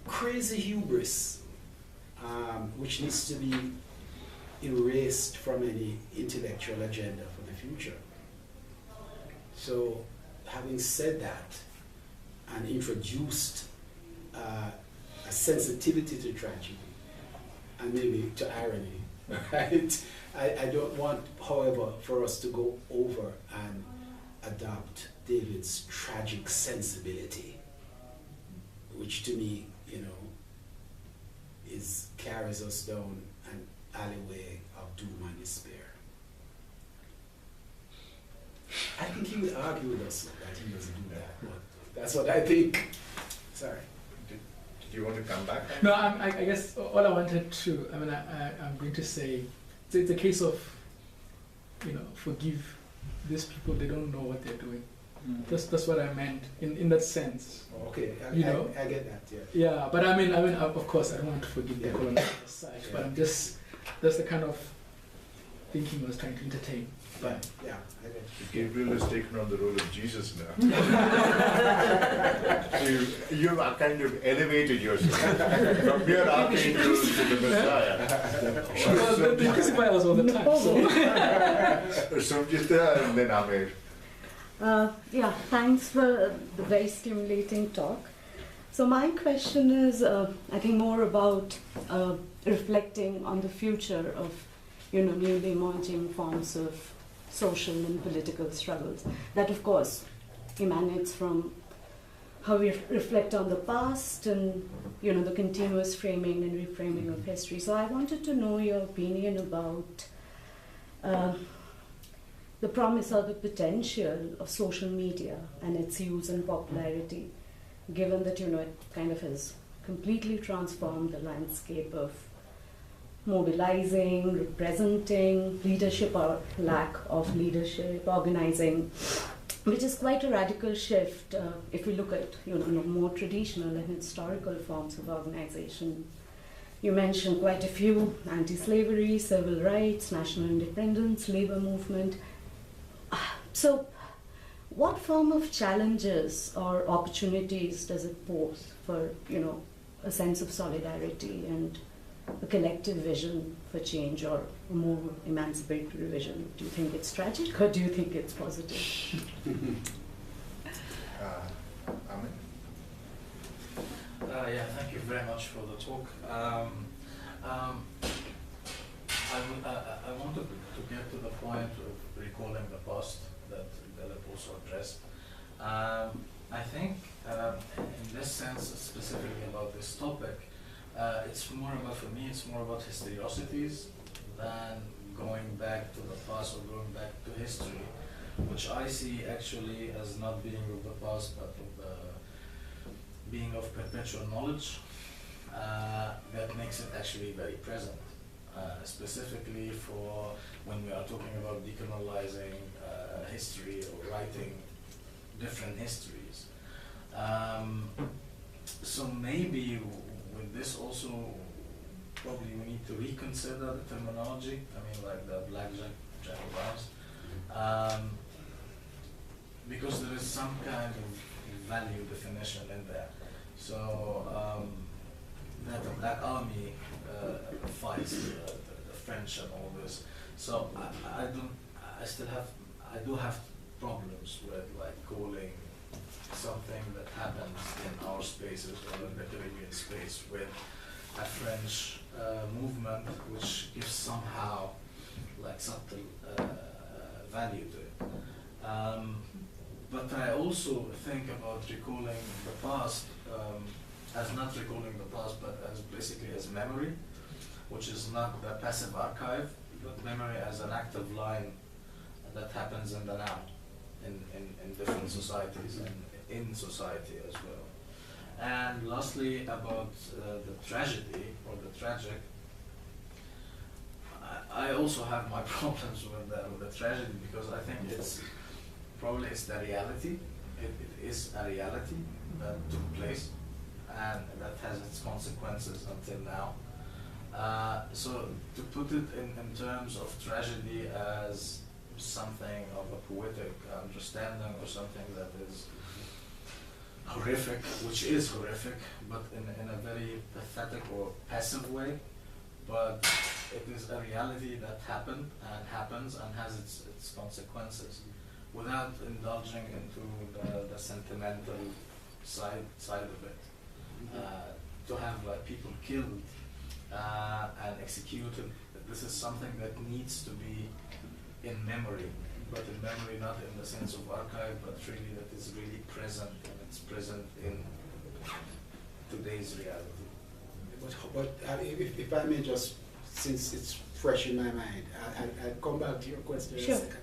Crazy hubris, which needs to be erased from any intellectual agenda for the future. So, having said that, and introduced a sensitivity to tragedy, and maybe to irony, right? I don't want, however, for us to go over and adopt David's tragic sensibility, which to me, carries us down an alleyway of doom and despair. I think he would argue with us that he doesn't do that, but that's what I think. Sorry. Did you want to come back? No, I guess all I wanted to, I'm going to say, it's a case of, forgive these people, they don't know what they're doing. That's what I meant in that sense. Okay, I get that, yeah. Yeah, but I mean, of course, I don't want to forgive the colonial side, but that's the kind of thinking I was trying to entertain. But yeah, I get it. Gabriel has taken on the role of Jesus now. So you are kind of elevated yourself from mere archangel to the Messiah. Well, the crucifiers all the time. So. Sumjita and then Amir. Thanks for the very stimulating talk. So my question is, I think more about reflecting on the future of, newly emerging forms of social and political struggles. That, of course, emanates from how we reflect on the past and, the continuous framing and reframing of history. So I wanted to know your opinion about the promise or the potential of social media and its use and popularity, given that, it kind of has completely transformed the landscape of mobilizing, representing, leadership or lack of leadership, organizing, which is quite a radical shift if we look at, more traditional and historical forms of organization. You mentioned quite a few: anti-slavery, civil rights, national independence, labor movement. So, what form of challenges or opportunities does it pose for, a sense of solidarity and a collective vision for change, or a more emancipatory vision? Do you think it's tragic, or do you think it's positive? Amin? Thank you very much for the talk. I wanted to get to the point of recalling the past that Philip also addressed. I think in this sense, specifically about this topic, it's more about, for me, it's more about historicities than going back to the past or going back to history, which I see actually as not being of the past, but of the being of perpetual knowledge that makes it actually very present. specifically for when we are talking about decolonizing history or writing different histories. So maybe with this also, probably we need to reconsider the terminology. I mean, like the black Jacobins, because there is some kind of value definition in there. So that the Black Army fights the French and all this. So I do have problems with like calling something that happens in our spaces or in the Caribbean space with a French movement, which gives somehow like subtle value to it. But I also think about recalling the past as not recalling the past, but as basically as memory, which is not the passive archive, but memory as an active line that happens in the now, in different societies and in society as well. And lastly, about the tragedy or the tragic, I also have my problems with the tragedy, because I think it's the reality. It is a reality that took place and that has its consequences until now. So to put it in terms of tragedy as something of a poetic understanding or something that is horrific, which is horrific, but in a very pathetic or passive way, but it is a reality that happened and happens and has its consequences, without indulging into the sentimental side of it. To have like people killed and executed, this is something that needs to be in memory, but in memory not in the sense of archive, but really that is really present, and it's present in today's reality. But if I may just, since it's fresh in my mind, I'll come back to your question in a second.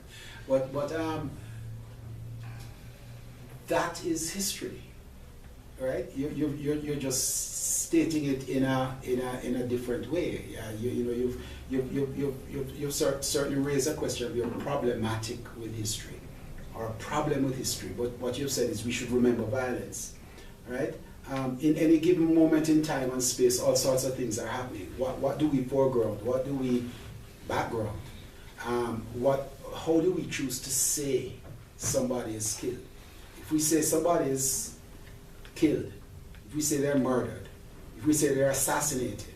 But that is history, right? You're just stating it in a different way. You've certainly raised a question. You're problematic with history, or a problem with history. But what you've said is we should remember violence, right? In any given moment in time and space, all sorts of things are happening. What do we foreground? What do we background? How do we choose to say somebody is killed? If we say somebody is killed, if we say they're murdered, if we say they're assassinated,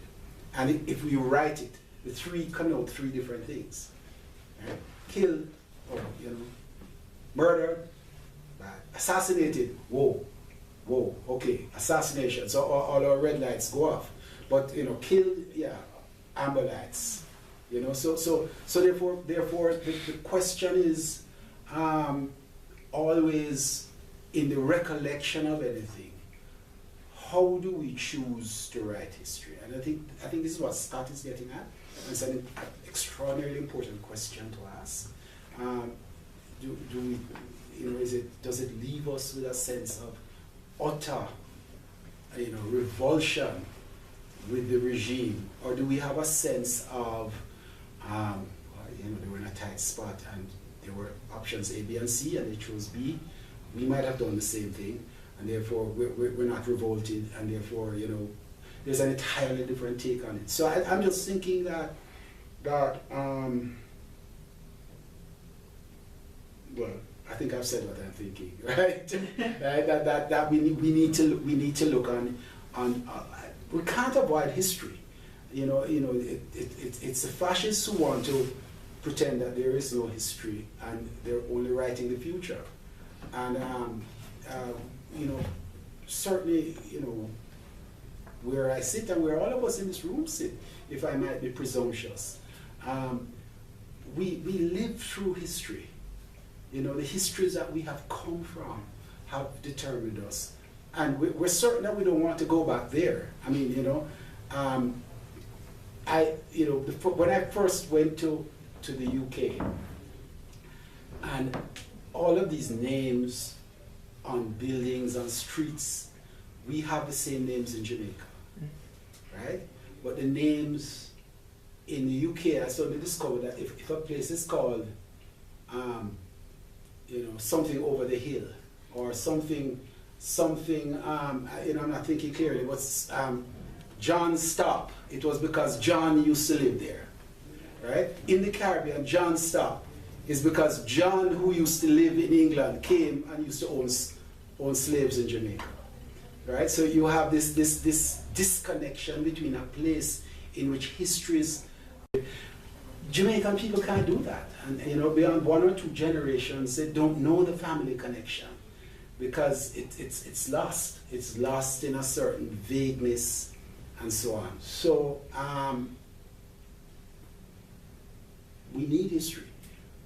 and if we write it, the three connote three different things. Right? Killed, or murdered, bad. Assassinated, whoa, okay, assassination. So all our red lights go off. But killed, yeah, amber lights. So therefore the question is always in the recollection of anything. How do we choose to write history? And I think this is what Scott is getting at. It's an extraordinarily important question to ask. Do we, does it leave us with a sense of utter, revulsion with the regime, or do we have a sense of, they were in a tight spot and there were options A, B, and C, and they chose B? We might have done the same thing, and therefore we're not revolted, and therefore there's an entirely different take on it. So I'm just thinking that well, I think I've said what I'm thinking, right? that we need to look on we can't avoid history. It's the fascists who want to pretend that there is no history and they're only writing the future. And certainly, where I sit and where all of us in this room sit, if I might be presumptuous, we live through history. The histories that we have come from have determined us. And we're certain that we don't want to go back there. I mean, when I first went to the UK, and all of these names on buildings, on streets, we have the same names in Jamaica, right? But the names in the UK, I suddenly discovered that if a place is called, something over the hill, or something, I'm not thinking clearly, but John Stop, it was because John used to live there, right? In the Caribbean, John Stop is because John, who used to live in England, came and used to own slaves in Jamaica, right? So you have this disconnection between a place in which histories. Jamaican people can't do that, and beyond 1 or 2 generations, they don't know the family connection because it's lost. It's lost in a certain vagueness and so on. So we need history,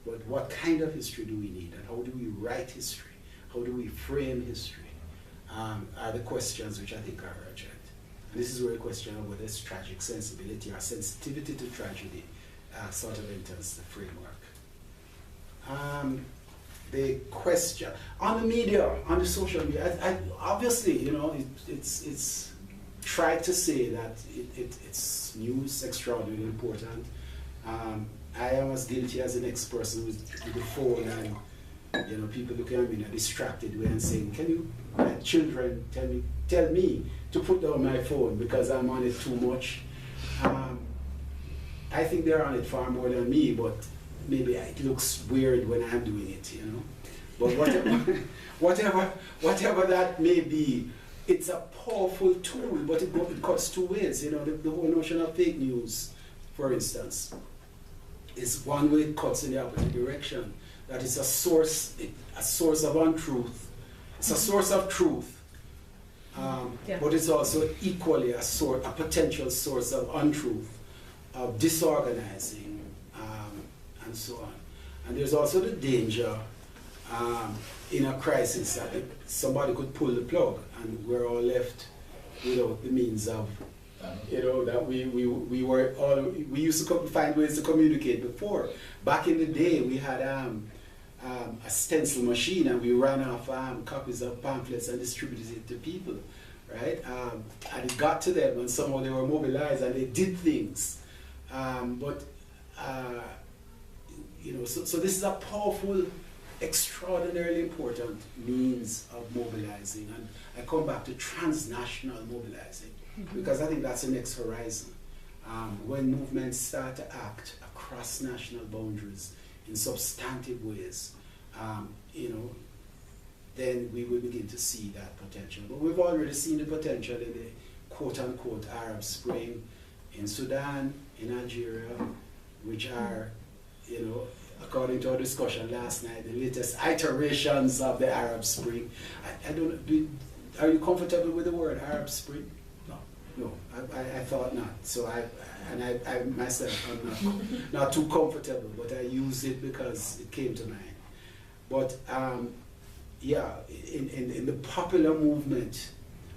but what kind of history do we need, and how do we write history? How do we frame history? Are the questions which I think are urgent. And this is where a question of whether it's tragic sensibility or sensitivity to tragedy sort of enters the framework. The question on the media, on the social media, I obviously, it's tried to say that it's news extraordinarily important. I am as guilty as the next person with the phone, and people looking at me in a distracted way and saying, "Can you, my children, tell me to put down my phone because I'm on it too much." I think they're on it far more than me, but maybe it looks weird when I'm doing it, But whatever that may be, it's a powerful tool, but it cuts 2 ways. The whole notion of fake news, for instance, is one way it cuts in the opposite direction. That is a source of untruth. It's a source of truth, but it's also equally a potential source of untruth, of disorganizing, and so on. And there's also the danger in a crisis that somebody could pull the plug and we're all left without the means of, that we used to find ways to communicate before. Back in the day, we had a stencil machine, and we ran off copies of pamphlets and distributed it to people, right? And it got to them, and somehow they were mobilized and they did things. So this is a powerful, extraordinarily important means of mobilizing. And I come back to transnational mobilizing, because I think that's the next horizon. When movements start to act across national boundaries in substantive ways, then we will begin to see that potential. But we've already seen the potential in the quote-unquote Arab Spring in Sudan, in Algeria, which are, according to our discussion last night, the latest iterations of the Arab Spring. I don't know, are you comfortable with the word Arab Spring? No, I thought not. So I myself, I'm not too comfortable, but I used it because it came to mind. But in the popular movement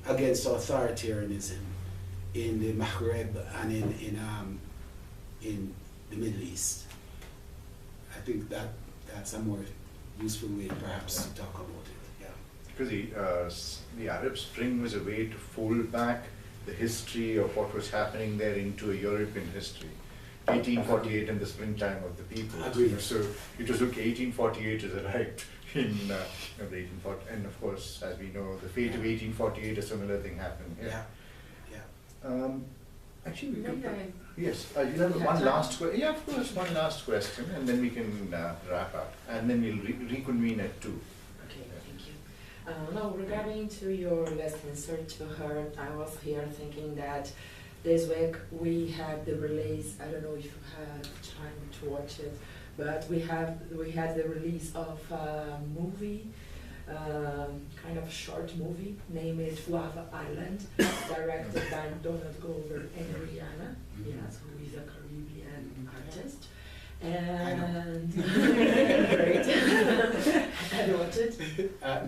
against authoritarianism in the Maghreb and in the Middle East, I think that's a more useful way perhaps to talk about it. Because the Arab Spring was a way to fold back the history of what was happening there into a European history. 1848 and the springtime of the people. Agreed. So it was okay, 1848 is arrived in the 1840, and of course, as we know, the fate of 1848, a similar thing happened here. Actually, we can. Yes, you have one last question. Yeah, of course, one last question, and then we can wrap up, and then we'll reconvene at 2. Okay, thank you. Now, regarding to your last answer to her, I was here thinking that this week we had the release. I don't know if you had time to watch it, but we had the release of a movie. Kind of short movie named Guava Island, directed by Donald Glover and Rihanna, yes, who is a Caribbean artist. And great. Have you watched it?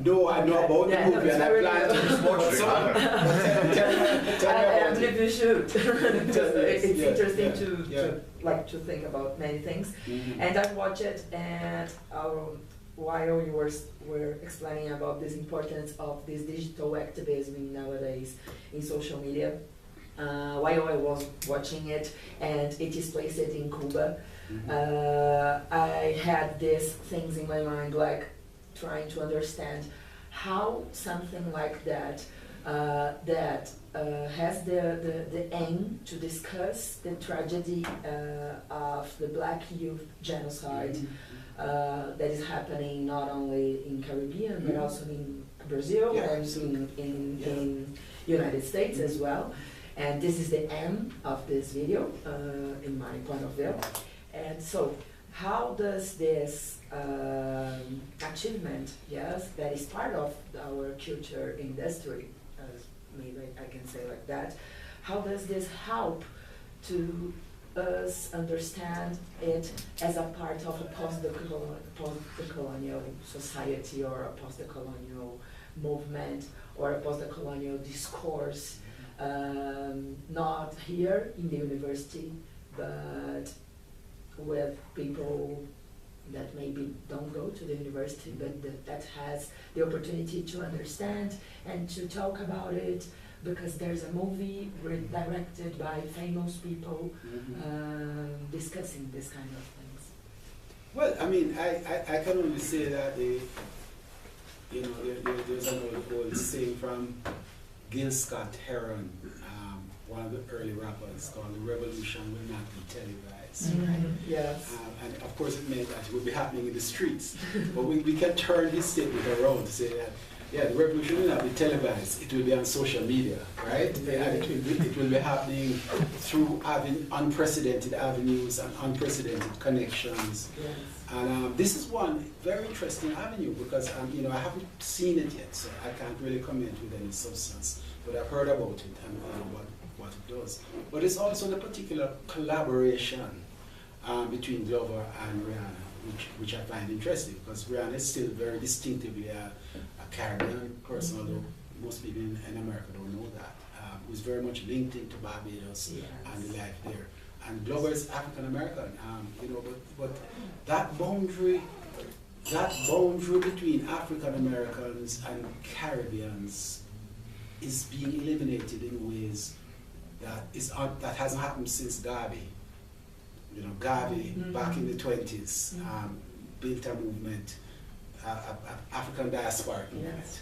No, I know about the movie and I plan to watch it. I believe you should. It's interesting to think about many things. And I watched it, and while you were explaining about this importance of this digital activism nowadays in social media, while I was watching it, and it is placed in Cuba. I had these things in my mind, like trying to understand how something like that has the aim to discuss the tragedy of the Black youth genocide that is happening not only in Caribbean but also in Brazil and in United States as well. And this is the aim of this video, in my point of view. And so, how does this achievement, yes, that is part of our culture industry, as maybe I can say like that, how does this help to us understand it as a part of a post-colonial society, or a post-colonial movement, or a post-colonial discourse, not here in the university, but with people that maybe don't go to the university, but that has the opportunity to understand and to talk about it, because there's a movie directed by famous people discussing this kind of things. Well, I mean, I can only say that there's an old saying from Gil Scott Heron, one of the early rappers, called "The revolution will not be televised." Right? Yes. And of course it meant that it would be happening in the streets. But we can turn his statement around to say that, yeah, the revolution will not be televised, it will be on social media, right? And it will be happening through unprecedented avenues and unprecedented connections. Yes. And this is one very interesting avenue, because I haven't seen it yet, so I can't really comment with any substance. But I've heard about it and what it does. But it's also the particular collaboration between Glover and Rihanna, which I find interesting, because Rihanna is still very distinctively a Caribbean person, although most people in America don't know that. Who's very much linked into Barbados and the life there. And Glover is African American, but that boundary between African Americans and Caribbeans is being eliminated in ways that hasn't happened since Garvey. Garvey back in the 20s built a movement, African diasporic movement.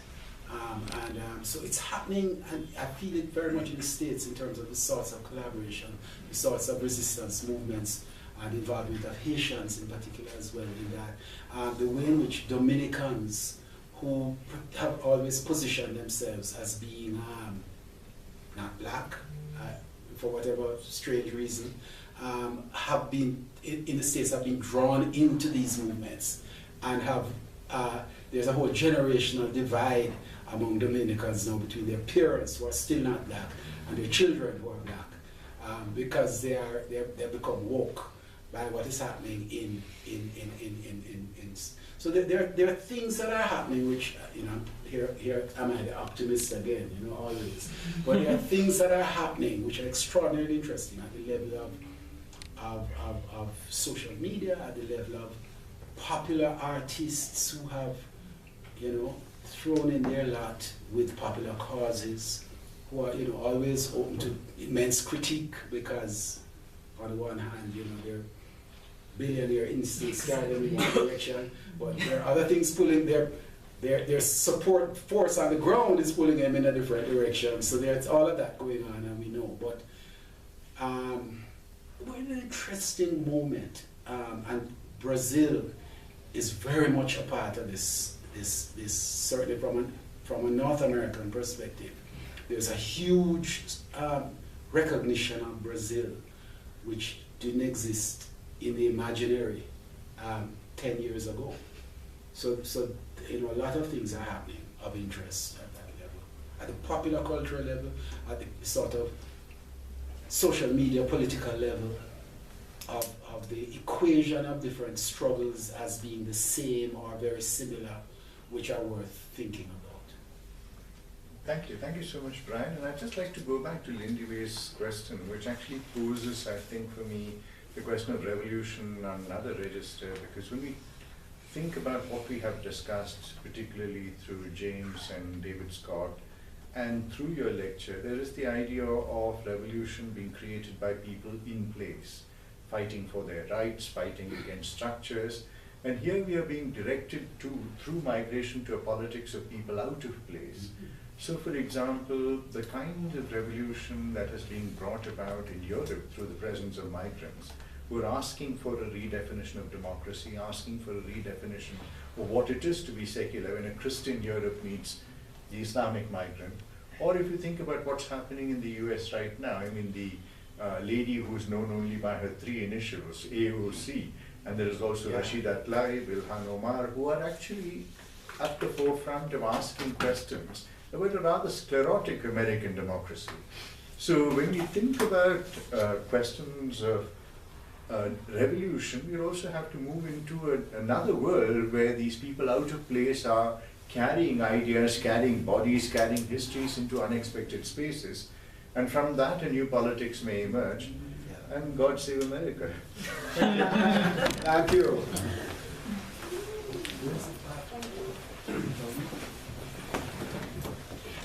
So it's happening, and I feel it very much in the States in terms of the sorts of collaboration, the sorts of resistance movements, and the involvement of Haitians in particular as well in that. The way in which Dominicans, who have always positioned themselves as being not black, for whatever strange reason, have been, in the States, have been drawn into these movements, and have, there's a whole generational divide among Dominicans now between their parents, who are still not black, and their children who are black, because they've become woke by what is happening in so there are things that are happening which, here am I the optimist again, always. But there are things that are happening which are extraordinarily interesting at the level of social media, at the level of popular artists who have, thrown in their lot with popular causes, who are, always open to immense critique, because on the one hand, their billionaire instincts carry them in one direction, but there are other things pulling their support force on the ground is pulling them in a different direction. So there's all of that going on, and we know. But we're in an interesting moment, and Brazil is very much a part of this certainly from a North American perspective. There's a huge recognition of Brazil, which didn't exist in the imaginary 10 years ago. So a lot of things are happening of interest at that level. At the popular cultural level, at the sort of social media, political level, of the equation of different struggles as being the same or very similar, which are worth thinking about. Thank you so much, Brian. And I'd just like to go back to Lindy Way's question, which actually poses, I think, for me, the question of revolution on another register, because when we think about what we have discussed, particularly through James and David Scott, and through your lecture, there is the idea of revolution being created by people in place, fighting for their rights, fighting against structures. And here we are being directed through migration to a politics of people out of place. So, for example, the kind of revolution that has been brought about in Europe through the presence of migrants, who are asking for a redefinition of democracy, asking for a redefinition of what it is to be secular when a Christian Europe meets the Islamic migrant. Or if you think about what's happening in the US right now, I mean, the lady who's known only by her 3 initials, AOC, and there is also Rashida Tlaib, Ilhan Omar, who are actually at the forefront of asking questions about a rather sclerotic American democracy. So when we think about questions of revolution, we also have to move into another world where these people out of place are carrying ideas, carrying bodies, carrying histories into unexpected spaces. And from that, a new politics may emerge. And God save America. Thank you.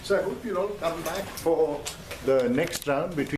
So I hope you'll all come back for the next round between